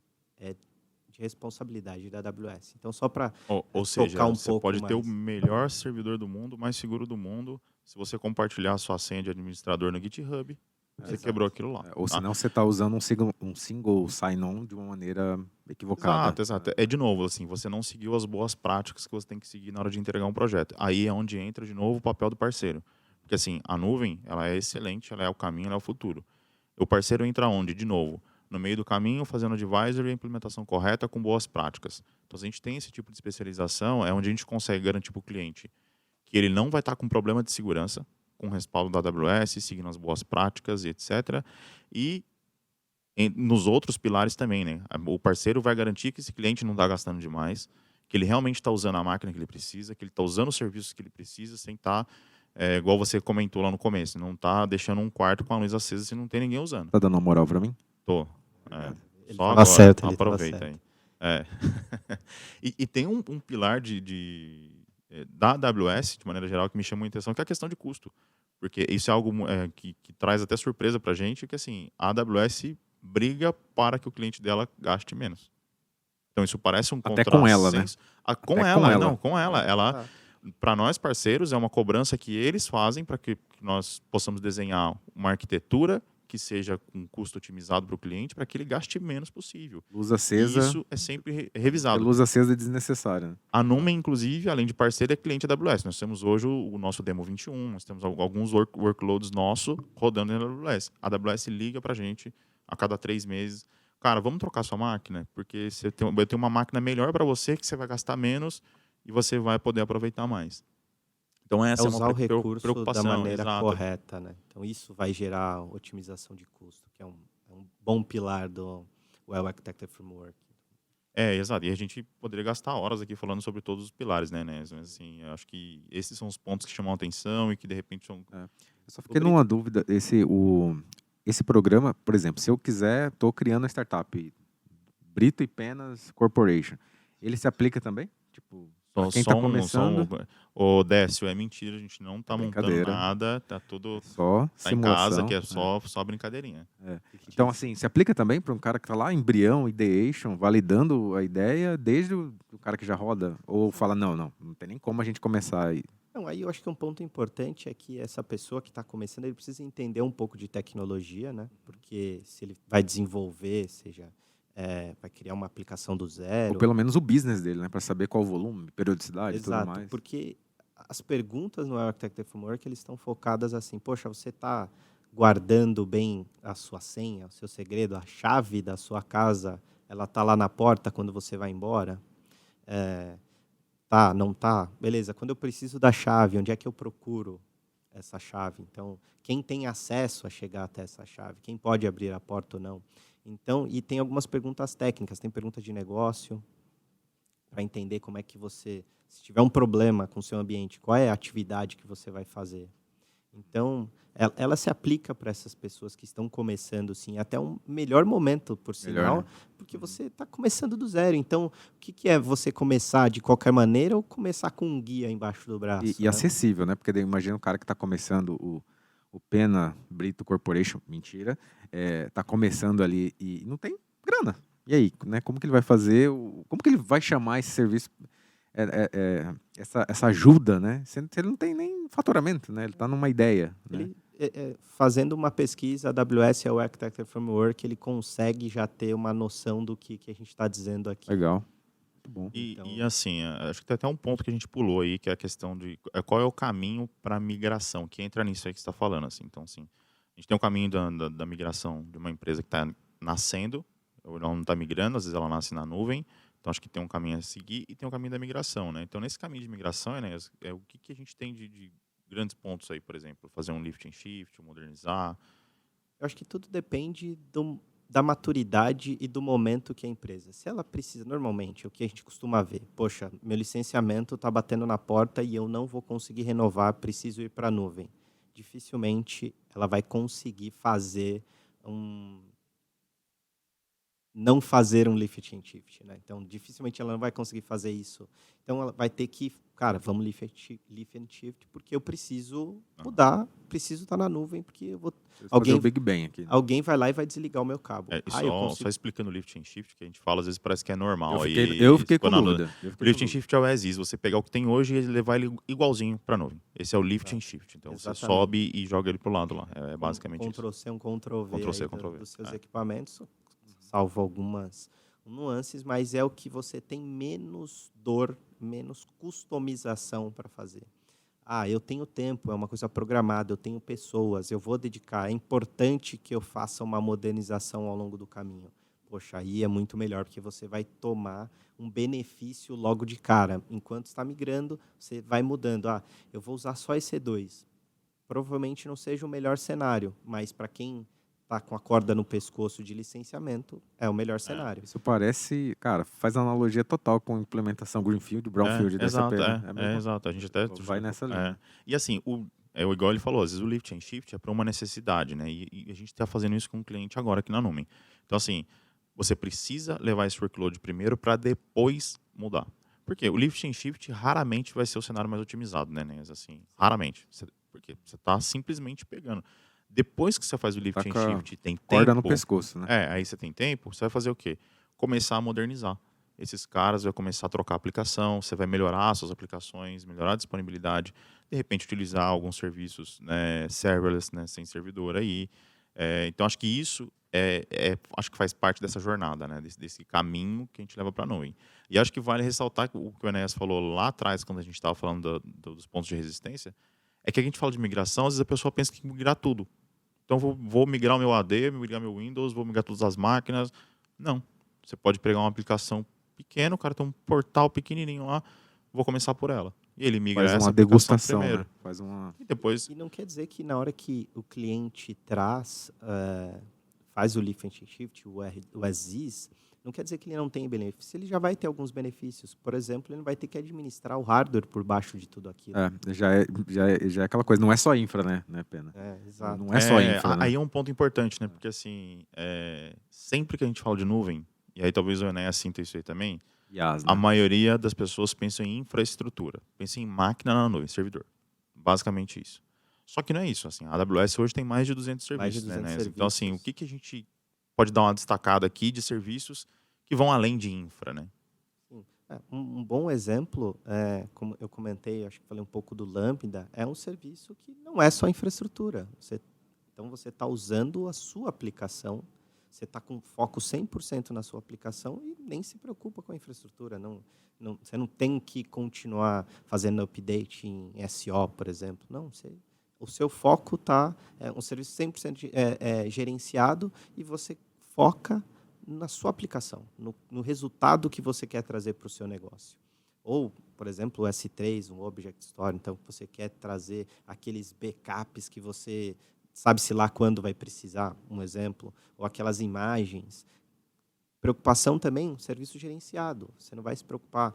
de responsabilidade da AWS. Então, só para ou seja, um você pouco pode mais. ter o melhor servidor do mundo, mais seguro do mundo, se você compartilhar a sua senha de administrador no GitHub, você quebrou aquilo lá. Ou senão você está usando um single sign-on de uma maneira equivocada. Exato. De novo, assim, você não seguiu as boas práticas que você tem que seguir na hora de entregar um projeto. Aí é onde entra, de novo, o papel do parceiro. Porque, assim, a nuvem, ela é excelente, ela é o caminho, ela é o futuro. O parceiro entra onde? De novo, no meio do caminho, fazendo advisory e a implementação correta com boas práticas. Então, se a gente tem esse tipo de especialização, é onde a gente consegue garantir para o cliente que ele não vai estar com problema de segurança, com respaldo da AWS, seguindo as boas práticas e etc. E nos outros pilares também, né? O parceiro vai garantir que esse cliente não está gastando demais, que ele realmente está usando a máquina que ele precisa, que ele está usando os serviços que ele precisa, sem estar, igual você comentou lá no começo, não está deixando um quarto com a luz acesa se não tem ninguém usando. Tá dando uma moral pra mim? Tô. Ele Só tava agora, certo, ele tava aproveita certo. aí. E tem um pilar da AWS, de maneira geral, que me chama muita atenção, que é a questão de custo. Porque isso é algo que traz até surpresa pra gente, que assim, a AWS briga para que o cliente dela gaste menos. Então isso parece um Até com ela, né? contrassenso. Com Até ela, com ela. não, com ela. Ela, para nós parceiros, é uma cobrança que eles fazem para que nós possamos desenhar uma arquitetura que seja com custo otimizado para o cliente, para que ele gaste menos possível. Luz E acesa. isso é sempre É revisado. luz acesa desnecessária. Né? A Numen, inclusive, além de parceiro, é cliente da AWS. Nós temos hoje o nosso Demo 21, nós temos alguns workloads nossos rodando na AWS. A AWS liga para a gente a cada 3 meses. Cara, vamos trocar sua máquina? Porque eu tenho uma máquina melhor para você, que você vai gastar menos e você vai poder aproveitar mais. Então essa é usar uma o recurso preocupação. da maneira exato. correta, né? Então isso vai gerar otimização de custo, que é um bom pilar do Well Architected Framework. Exato. E a gente poderia gastar horas aqui falando sobre todos os pilares, né? Mas assim, eu acho que esses são os pontos que chamam a atenção e que de repente são... Eu só fiquei numa dúvida. Esse programa, por exemplo, se eu quiser, estou criando uma startup, Brito e Penas Corporation, ele se aplica também? Tipo, pra quem está começando... O Décio, é mentira, a gente não está montando brincadeira. nada, tá tudo... Só Tá em simulação. casa, que é só brincadeirinha. Então, assim, se aplica também para um cara que está lá, embrião, ideation, validando a ideia, desde o cara que já roda? Ou fala, não tem nem como a gente começar aí. Não, aí eu acho que um ponto importante é que essa pessoa que está começando, ele precisa entender um pouco de tecnologia, né? Porque se ele vai desenvolver, vai criar uma aplicação do zero... Ou pelo menos o business dele, né? Para saber qual o volume, periodicidade e tudo mais. Exato, porque as perguntas no Architecture Framework, eles estão focadas assim, poxa, você está guardando bem a sua senha, o seu segredo, a chave da sua casa, ela está lá na porta quando você vai embora? Tá, não tá? Beleza, quando eu preciso da chave, onde é que eu procuro essa chave? Então, quem tem acesso a chegar até essa chave? Quem pode abrir a porta ou não? Então, e tem algumas perguntas técnicas, tem perguntas de negócio, para entender como é que você, se tiver um problema com o seu ambiente, qual é a atividade que você vai fazer. Então, ela se aplica para essas pessoas que estão começando, sim, até um melhor momento, por sinal, né? porque você está começando do zero. Então, o que é você começar de qualquer maneira ou começar com um guia embaixo do braço? E acessível, né? Porque imagina o cara que está começando o Pena Brito Corporation, mentira, está começando ali e não tem grana. E aí, né? Como que ele vai fazer? Como que ele vai chamar esse serviço, essa ajuda, né? Se ele não tem nem faturamento, né? Ele está numa ideia. Né? Ele, fazendo uma pesquisa, a AWS é o Architecture Framework, ele consegue já ter uma noção do que a gente está dizendo aqui. Legal. Muito bom. E assim, acho que tem até um ponto que a gente pulou aí, que é a questão de qual é o caminho para a migração, que entra nisso aí que você está falando. Assim. Então, assim, a gente tem o caminho da migração de uma empresa que está nascendo, ou ela não está migrando, às vezes ela nasce na nuvem, então acho que tem um caminho a seguir e tem um caminho da migração, né? Então nesse caminho de migração, né, o que a gente tem de grandes pontos aí, por exemplo, fazer um lift and shift, modernizar? Eu acho que tudo depende da maturidade e do momento que a empresa. Se ela precisa, normalmente, o que a gente costuma ver, poxa, meu licenciamento está batendo na porta e eu não vou conseguir renovar, preciso ir para a nuvem. Dificilmente ela vai conseguir fazer não fazer um lift and shift, né? Então, dificilmente ela não vai conseguir fazer isso. Então, ela vai ter que, cara, vamos lift and shift, porque eu preciso mudar, preciso estar na nuvem, porque eu vou... Alguém, o Big Bang aqui. Alguém vai lá e vai desligar o meu cabo. Só explicando o lift and shift, que a gente fala, às vezes parece que é normal. Eu fiquei com dúvida. O lift and shift é o as is, você pegar o que tem hoje e levar ele igualzinho para a nuvem. Esse é o lift and shift. Então, você sobe e joga ele para o lado lá. É basicamente isso. Ctrl-C, Ctrl-V Ctrl-V. dos seus equipamentos, salvo algumas nuances, mas é o que você tem menos dor, menos customização para fazer. Eu tenho tempo, é uma coisa programada, eu tenho pessoas, eu vou dedicar. É importante que eu faça uma modernização ao longo do caminho. Poxa, aí é muito melhor, porque você vai tomar um benefício logo de cara. Enquanto está migrando, você vai mudando. Eu vou usar só EC2. Provavelmente não seja o melhor cenário, mas para quem está com a corda no pescoço de licenciamento, é o melhor cenário. Isso parece, cara, faz analogia total com a implementação Greenfield, Brownfield da SAP. Né? Exato. A gente até vai nessa linha. E assim, igual ele falou, às vezes o lift and shift é para uma necessidade, né? E a gente está fazendo isso com um cliente agora aqui na Numen. Então, assim, você precisa levar esse workload primeiro para depois mudar. Por quê? O lift and shift raramente vai ser o cenário mais otimizado, né? Assim, raramente. Porque você está simplesmente pegando. Depois que você faz o lift and shift, tem tempo... Corda no pescoço, né? Aí você tem tempo, você vai fazer o quê? Começar a modernizar. Esses caras vai começar a trocar a aplicação, você vai melhorar suas aplicações, melhorar a disponibilidade, de repente utilizar alguns serviços, né, serverless, né, sem servidor aí. Então, acho que isso acho que faz parte dessa jornada, né, desse caminho que a gente leva para a nuvem. E acho que vale ressaltar o que o Enéas falou lá atrás, quando a gente estava falando dos pontos de resistência, é que a gente fala de migração, às vezes a pessoa pensa que tem que migrar tudo. Então, vou migrar o meu AD, migrar meu Windows, vou migrar todas as máquinas. Não. Você pode pegar uma aplicação pequena, o cara tem um portal pequenininho lá, vou começar por ela. E ele migra faz essa uma aplicação degustação, primeiro. Né? E depois... E não quer dizer que na hora que o cliente faz o lift and shift, o as-is, não quer dizer que ele não tem benefícios. Ele já vai ter alguns benefícios. Por exemplo, ele não vai ter que administrar o hardware por baixo de tudo aquilo. Já é aquela coisa. Não é só infra, né, Pena? Exato. Não é só infra, né? Aí é um ponto importante, né? Porque, assim, sempre que a gente fala de nuvem, e aí talvez o Enéas sinta isso aí também, IaaS, né? A maioria das pessoas pensa em infraestrutura. Pensa em máquina na nuvem, servidor. Basicamente isso. Só que não é isso. Assim, a AWS hoje tem mais de 200 serviços. Então, assim, o que a gente pode dar uma destacada aqui de serviços que vão além de infra, né? Sim. Um bom exemplo, como eu comentei, acho que falei um pouco do Lambda, é um serviço que não é só infraestrutura. Então, você está usando a sua aplicação, você está com foco 100% na sua aplicação e nem se preocupa com a infraestrutura. Você não tem que continuar fazendo update em SO, por exemplo. Não, o seu foco está... um serviço 100% gerenciado e você foca na sua aplicação, no resultado que você quer trazer para o seu negócio. Ou, por exemplo, o S3, um Object Store, então você quer trazer aqueles backups que você... sabe-se lá quando vai precisar, um exemplo, ou aquelas imagens. Preocupação também, serviço gerenciado. Você não vai se preocupar,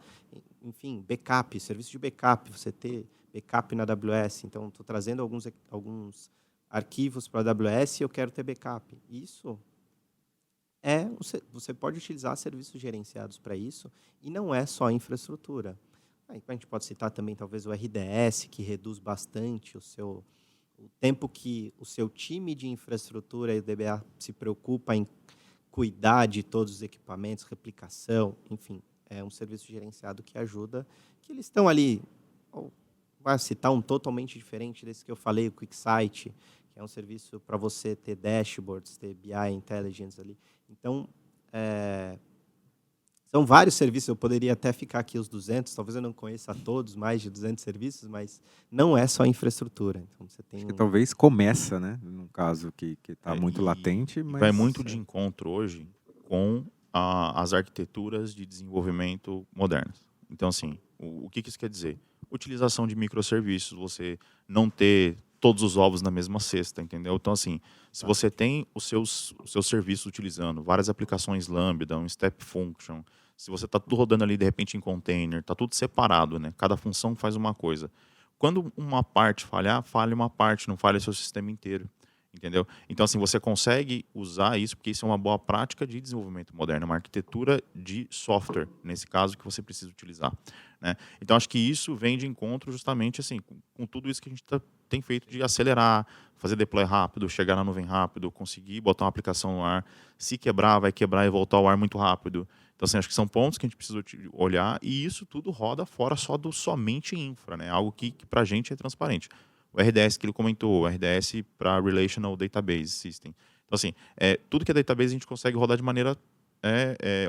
enfim, backup, serviço de backup, você ter backup na AWS. Então, estou trazendo alguns arquivos para a AWS e eu quero ter backup. Isso você pode utilizar serviços gerenciados para isso e não é só infraestrutura. Aí, a gente pode citar também, talvez, o RDS, que reduz bastante o tempo que o seu time de infraestrutura e o DBA se preocupa em cuidar de todos os equipamentos, replicação, enfim, é um serviço gerenciado que ajuda, que eles estão ali, vai citar um totalmente diferente desse que eu falei, o QuickSight, que é um serviço para você ter dashboards, ter BI Intelligence ali. Então, são vários serviços, eu poderia até ficar aqui os 200, talvez eu não conheça todos, mais de 200 serviços, mas não é só infraestrutura. Então, você tem Acho que talvez começa, né? Num caso que está muito latente, mas... Vai muito de encontro hoje com as arquiteturas de desenvolvimento modernas. Então, assim, o que isso quer dizer? Utilização de microserviços, você não ter todos os ovos na mesma cesta, entendeu? Então, assim, se você tem os seus serviços utilizando várias aplicações Lambda, um Step Function, se você está tudo rodando ali, de repente, em container, está tudo separado, né? Cada função faz uma coisa. Quando uma parte falhar, falha uma parte, não falha seu sistema inteiro, entendeu? Então, assim, você consegue usar isso, porque isso é uma boa prática de desenvolvimento moderno, uma arquitetura de software, nesse caso, que você precisa utilizar, né? Então, acho que isso vem de encontro justamente, assim, com tudo isso que a gente tem feito de acelerar, fazer deploy rápido, chegar na nuvem rápido, conseguir botar uma aplicação no ar, se quebrar, vai quebrar e voltar ao ar muito rápido. Então, assim, acho que são pontos que a gente precisa olhar e isso tudo roda fora só do somente infra, né? Algo que para a gente é transparente. O RDS que ele comentou, o RDS para Relational Database System. Então, assim, tudo que é database a gente consegue rodar de maneira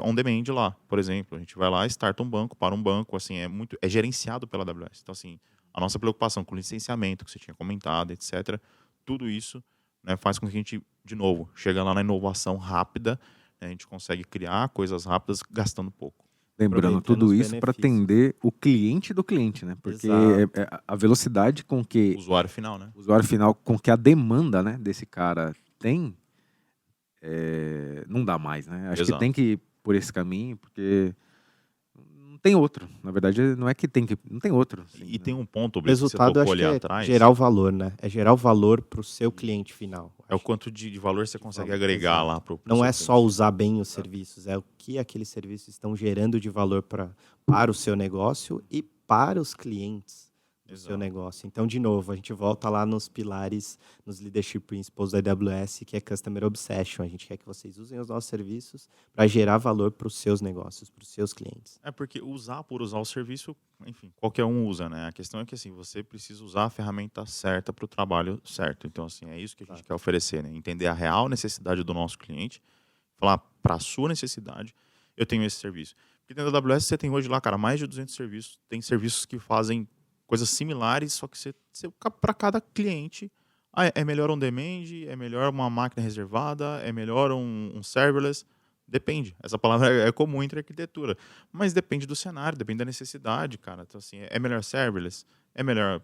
on demand lá. Por exemplo, a gente vai lá, starta um banco, para um banco, assim, é gerenciado pela AWS. Então, assim, a nossa preocupação com o licenciamento, que você tinha comentado, etc., tudo isso, né, faz com que a gente, de novo, chegue lá na inovação rápida, né, a gente consegue criar coisas rápidas gastando pouco. Lembrando tudo isso para atender o cliente do cliente, né? Porque a velocidade com que... O usuário final, né? O usuário final, com que a demanda, né, desse cara tem, não dá mais, né? Acho Exato. que tem que ir por esse caminho, porque não tem outro. Na verdade, não é que tem que... Não tem outro. assim, E né? tem um ponto, O Brito, que você resultado, tocou acho ali que é atrás. gerar o valor, né? É gerar o valor para o seu cliente final. É o Acho. quanto de valor você consegue valor, agregar exato. lá pro Não seu é só cliente. usar bem os serviços, é o que aqueles serviços estão gerando de valor para o seu negócio e para os clientes do seu Exato. negócio. Então, de novo, a gente volta lá nos pilares, nos leadership principles da AWS, que é Customer Obsession. A gente quer que vocês usem os nossos serviços para gerar valor para os seus negócios, para os seus clientes. É porque usar por usar o serviço, enfim, qualquer um usa, né? A questão é que assim, você precisa usar a ferramenta certa para o trabalho certo. Então, assim, é isso que a gente quer oferecer, né? Entender a real necessidade do nosso cliente, falar para a sua necessidade, eu tenho esse serviço. Porque dentro da AWS você tem hoje lá, cara, mais de 200 serviços. Tem serviços que fazem coisas similares, só que para cada cliente é melhor um demand, é melhor uma máquina reservada, é melhor um serverless. Depende. Essa palavra é comum entre arquitetura. Mas depende do cenário, depende da necessidade, cara. Então, assim, é melhor serverless? É melhor,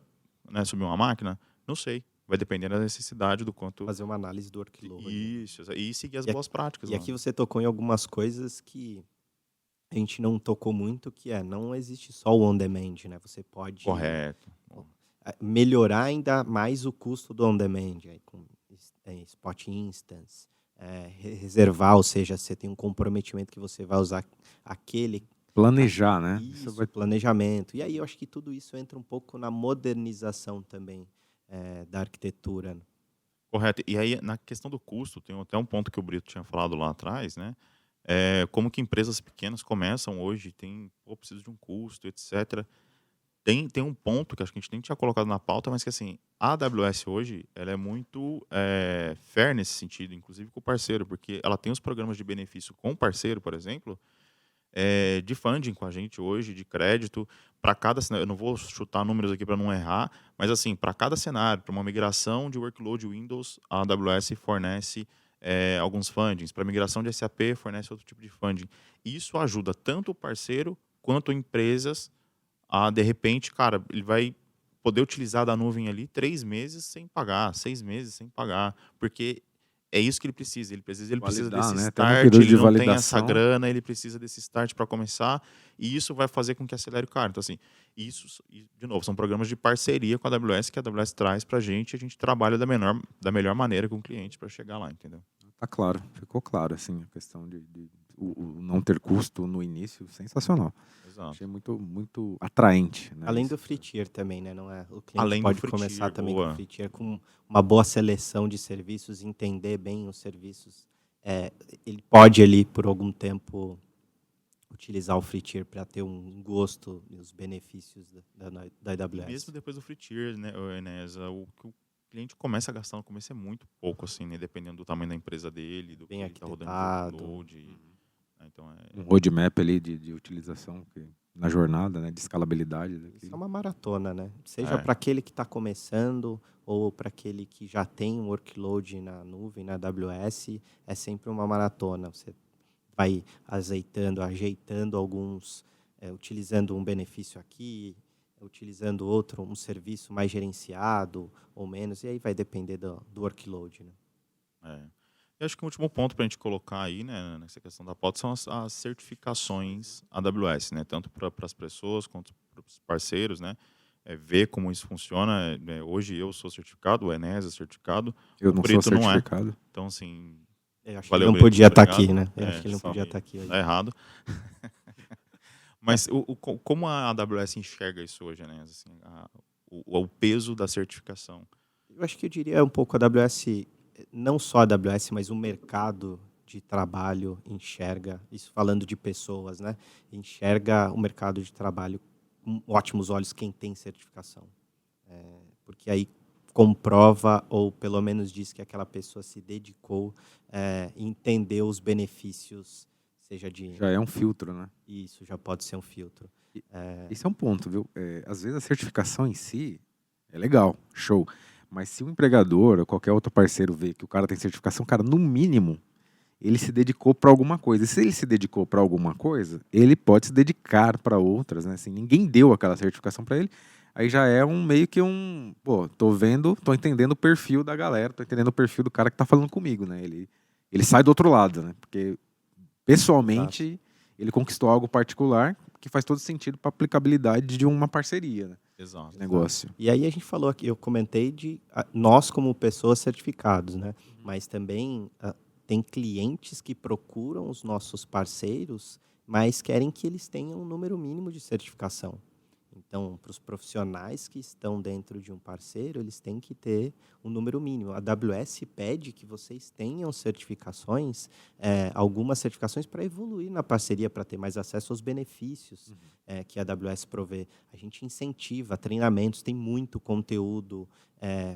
né, subir uma máquina? Não sei. Vai depender da necessidade, do quanto... Fazer uma análise do workload. Isso. E seguir as E boas práticas. E lá. aqui você tocou em algumas coisas que a gente não tocou muito, que não existe só o on-demand, né? Você pode Correto. melhorar ainda mais o custo do on-demand, aí com spot instance, reservar, ou seja, você tem um comprometimento que você vai usar aquele... Planejar, né? Isso, planejamento. E aí eu acho que tudo isso entra um pouco na modernização também da arquitetura. Correto. E aí, na questão do custo, tem até um ponto que o Brito tinha falado lá atrás, né? Como que empresas pequenas começam hoje, preciso de um custo, etc. Tem um ponto que acho que a gente nem tinha colocado na pauta, mas que assim, a AWS hoje, ela é muito fair nesse sentido, inclusive com o parceiro, porque ela tem os programas de benefício com o parceiro, por exemplo, de funding com a gente hoje, de crédito, para cada cenário. Eu não vou chutar números aqui para não errar, mas assim, para cada cenário, para uma migração de workload Windows, a AWS fornece alguns fundings. Para migração de SAP, fornece outro tipo de funding. Isso ajuda tanto o parceiro quanto empresas a, de repente, cara, ele vai poder utilizar da nuvem ali 3 meses sem pagar, 6 meses sem pagar, porque é isso que ele precisa. Ele precisa Validar, desse né? Até no start, período ele de não tem essa validação. grana, ele precisa desse start para começar, e isso vai fazer com que acelere o cara. Então, assim, de novo, são programas de parceria com a AWS que a AWS traz para a gente trabalha da melhor maneira com o cliente para chegar lá, entendeu? Tá claro, ficou claro, assim, a questão de o não ter custo no início, sensacional. Exato. Achei muito, muito atraente. Né, Além isso. do free tier também, né? Não é? O cliente Além do pode free começar tier, também boa. com free tier, com uma boa seleção de serviços, entender bem os serviços. Ele pode ali, por algum tempo, utilizar o free tier para ter um gosto e os benefícios da AWS. Mesmo depois do free tier, né, Enéas, o que o cliente começa a gastar no começo é muito pouco, assim, né, dependendo do tamanho da empresa dele, do Bem que ele está rodando de arquitetado. workload. Então, Um roadmap ali de utilização na jornada, né, de escalabilidade. Isso é uma maratona, né? Seja para aquele que está começando ou para aquele que já tem um workload na nuvem, na AWS, é sempre uma maratona. Você vai ajeitando alguns, utilizando um benefício aqui, utilizando outro, um serviço mais gerenciado ou menos, e aí vai depender do workload, né? Eu acho que o último ponto para a gente colocar aí, né, nessa questão da pauta são as certificações AWS, né, tanto para as pessoas quanto para os parceiros, né, ver como isso funciona. Hoje eu sou certificado, o Enéas é certificado, Eu o não Brito sou não é. certificado. Então, assim, Eu acho valeu, que ele não Brito, podia estar obrigado. aqui, né? Eu acho que ele não só podia estar aqui hoje. Tá errado. Mas como a AWS enxerga isso hoje, né? Assim, o peso da certificação? Eu acho que eu diria um pouco a AWS, não só a AWS, mas o mercado de trabalho enxerga, isso falando de pessoas, né? Enxerga o mercado de trabalho com ótimos olhos quem tem certificação. Porque aí comprova, ou pelo menos diz que aquela pessoa se dedicou e entendeu os benefícios, seja de... Já é um filtro, né? Isso, já pode ser um filtro. Esse é um ponto, viu? Às vezes a certificação em si é legal, show. Mas se o empregador ou qualquer outro parceiro vê que o cara tem certificação, cara, no mínimo, ele se dedicou para alguma coisa. E se ele se dedicou para alguma coisa, ele pode se dedicar para outras, né? Assim, ninguém deu aquela certificação para ele. Aí já é meio que tô entendendo o perfil da galera, tô entendendo o perfil do cara que tá falando comigo, né? Ele ele sai do outro lado, né? Porque pessoalmente ele conquistou algo particular que faz todo sentido para aplicabilidade de uma parceria, né? Exato. De negócio. E aí a gente falou aqui, eu comentei de nós como pessoas certificados, né? Mas também tem clientes que procuram os nossos parceiros, mas querem que eles tenham um número mínimo de certificação. Então, para os profissionais que estão dentro de um parceiro, eles têm que ter um número mínimo. A AWS pede que vocês tenham certificações, algumas certificações para evoluir na parceria, para ter mais acesso aos benefícios que a AWS provê. A gente incentiva treinamentos, tem muito conteúdo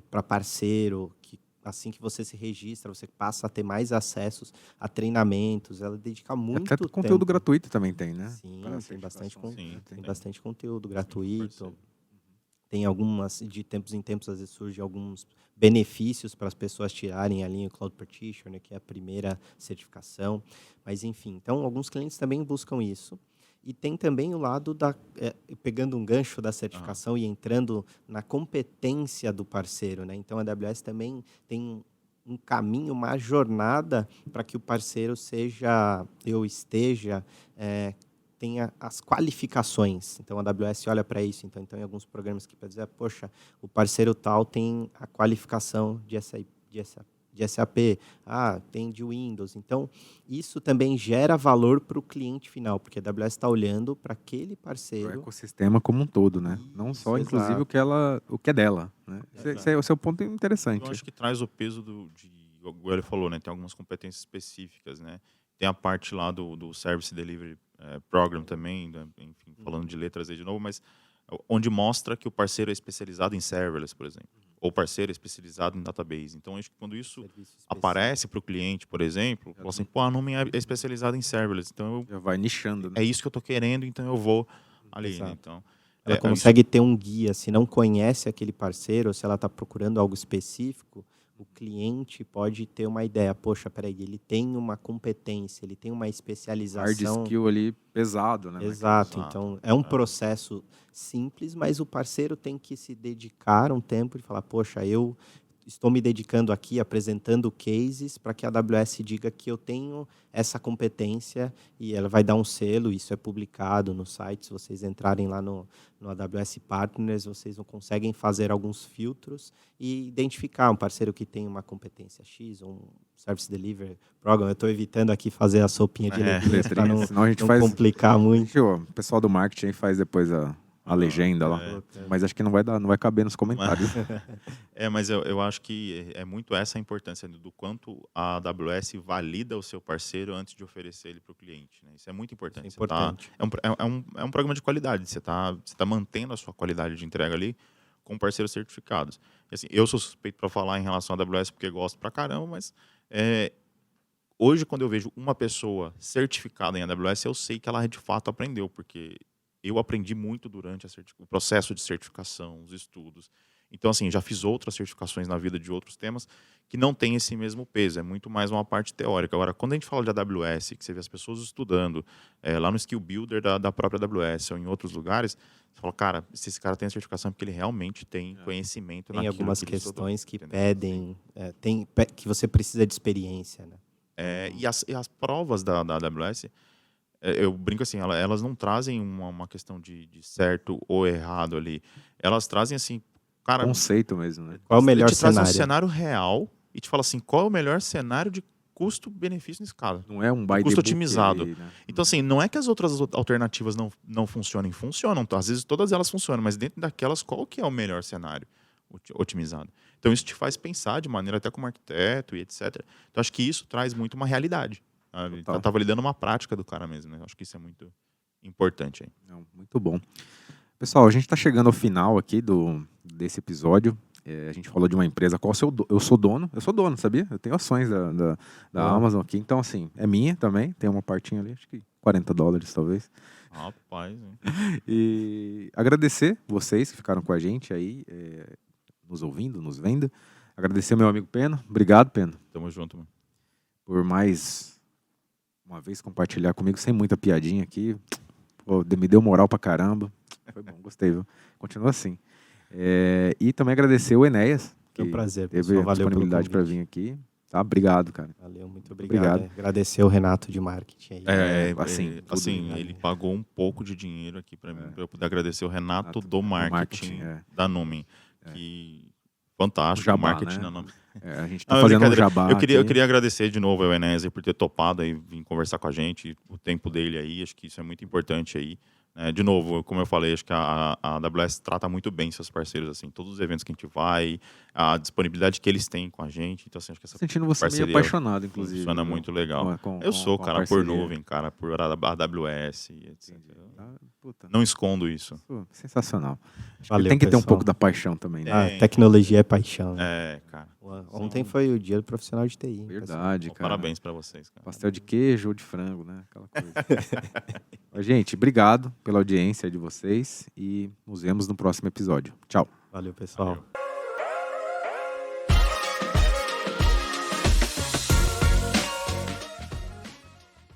para parceiro, que assim que você se registra, você passa a ter mais acessos a treinamentos. Ela dedica muito Até conteúdo tempo. gratuito também tem, né? Sim, Para tem bastante, Sim, tem bastante conteúdo gratuito. parceiro. Tem algumas, de tempos em tempos, às vezes surgem alguns benefícios para as pessoas tirarem a linha Cloud Practitioner, que é a primeira certificação. Mas, enfim, então, alguns clientes também buscam isso. E tem também o lado pegando um gancho da certificação e entrando na competência do parceiro, né? Então, a AWS também tem um caminho, uma jornada para que o parceiro tenha as qualificações. Então, a AWS olha para isso. Então, em alguns programas que pode dizer, poxa, o parceiro tal tem a qualificação de SAP, tem de Windows. Então, isso também gera valor para o cliente final, porque a AWS está olhando para aquele O parceiro. ecossistema como um todo, né? Isso, Não só, inclusive, exato. o que é dela. Né? Esse é o seu ponto interessante. Eu acho que traz o peso igual ele falou, né? Tem algumas competências específicas, né? Tem a parte lá do Service Delivery Program também, né? Enfim, falando de letras aí de novo, mas onde mostra que o parceiro é especializado em serverless, por exemplo, ou parceiro é especializado em database. Então, acho que quando isso aparece para o cliente, por exemplo, fala assim, a Numen é especializada em serverless, então Já vai nichando, né? é isso que eu estou querendo, então eu vou ali, né? Exato. Então, Ela consegue ter um guia. Se não conhece aquele parceiro, ou se ela está procurando algo específico, o cliente pode ter uma ideia. Poxa, peraí, ele tem uma competência, ele tem uma especialização. Hard skill ali pesado, né? Exato. Então, é um processo simples, mas o parceiro tem que se dedicar um tempo e falar, poxa, eu estou me dedicando aqui, apresentando cases para que a AWS diga que eu tenho essa competência e ela vai dar um selo, isso é publicado no site. Se vocês entrarem lá no AWS Partners, vocês conseguem fazer alguns filtros e identificar um parceiro que tem uma competência X, ou um Service Delivery Program. Eu estou evitando aqui fazer a sopinha de letrinhas para não complicar muito. O pessoal do marketing faz depois a legenda lá. Mas acho que não vai caber nos comentários. Mas eu acho que é muito essa a importância do quanto a AWS valida o seu parceiro antes de oferecer ele para o cliente. Né? Isso é muito importante. Isso é importante. É um programa de qualidade. Você tá mantendo a sua qualidade de entrega ali com parceiros certificados. E, assim, eu sou suspeito para falar em relação à AWS porque gosto pra caramba, mas hoje, quando eu vejo uma pessoa certificada em AWS, eu sei que ela de fato aprendeu, porque eu aprendi muito durante o processo de certificação, os estudos. Então, assim, já fiz outras certificações na vida de outros temas que não tem esse mesmo peso, é muito mais uma parte teórica. Agora, quando a gente fala de AWS, que você vê as pessoas estudando lá no Skill Builder da própria AWS ou em outros lugares, você fala, cara, se esse cara tem a certificação é porque ele realmente tem conhecimento naquilo. Tem algumas que ele questões estudou, que pedem, que você precisa de experiência, né? E as provas da AWS, eu brinco assim, elas não trazem uma questão de certo ou errado ali. Elas trazem assim, cara, conceito mesmo, né? Qual é o melhor te traz cenário? um cenário real e te fala assim, qual é o melhor cenário de custo-benefício nesse caso. Não é um by custo the book otimizado. ali, né? Então, assim, não é que as outras alternativas não funcionem. Funcionam. Às vezes todas elas funcionam, mas dentro daquelas, qual que é o melhor cenário otimizado? Então, isso te faz pensar de maneira até como arquiteto e etc. Então, acho que isso traz muito uma realidade. Então, tá validando uma prática do cara mesmo. Né? Acho que isso é muito importante. Aí. Não, muito bom. Pessoal, a gente está chegando ao final aqui desse episódio. A gente falou de uma empresa qual eu sou dono, sabia? Eu tenho ações da Amazon aqui, então assim, é minha também, tem uma partinha ali, acho que $40 talvez. Rapaz, hein? E agradecer vocês que ficaram com a gente aí, nos ouvindo, nos vendo. Agradecer ao meu amigo Pena. Obrigado, Pena. Tamo junto, mano. Por mais uma vez compartilhar comigo, sem muita piadinha aqui. Pô, me deu moral pra caramba. Foi bom, gostei, viu? Continua assim. E também agradecer o Enéas, que É um prazer, teve pessoal. a Valeu disponibilidade pelo para vir aqui. tá? Obrigado, cara. Valeu, muito obrigado. Agradecer o Renato de marketing aí. Ele pagou um pouco de dinheiro aqui para mim, para eu poder agradecer o Renato do marketing da Numen. Que fantástico, Jabá, o marketing né? da Numen. A gente tá fazendo um jabá. Eu queria agradecer de novo ao Enéas por ter topado e vir conversar com a gente, o tempo dele aí, acho que isso é muito importante aí. De novo, como eu falei, acho que a AWS trata muito bem seus parceiros, assim, todos os eventos que a gente vai, a disponibilidade que eles têm com a gente, então assim, acho que essa sentindo você meio apaixonado, inclusive. Funciona muito legal. Eu sou, cara, por nuvem, cara, por AWS, etc. Não escondo isso. Sensacional. Valeu, tem que ter um pessoal. pouco da paixão também, né? Tecnologia é paixão. Né? Cara. Ontem foi o dia do profissional de TI. Verdade, cara. Parabéns pra vocês, cara. Pastel de queijo ou de frango, né? Aquela coisa. Gente, obrigado pela audiência de vocês e nos vemos no próximo episódio. Tchau. Valeu, pessoal. Valeu.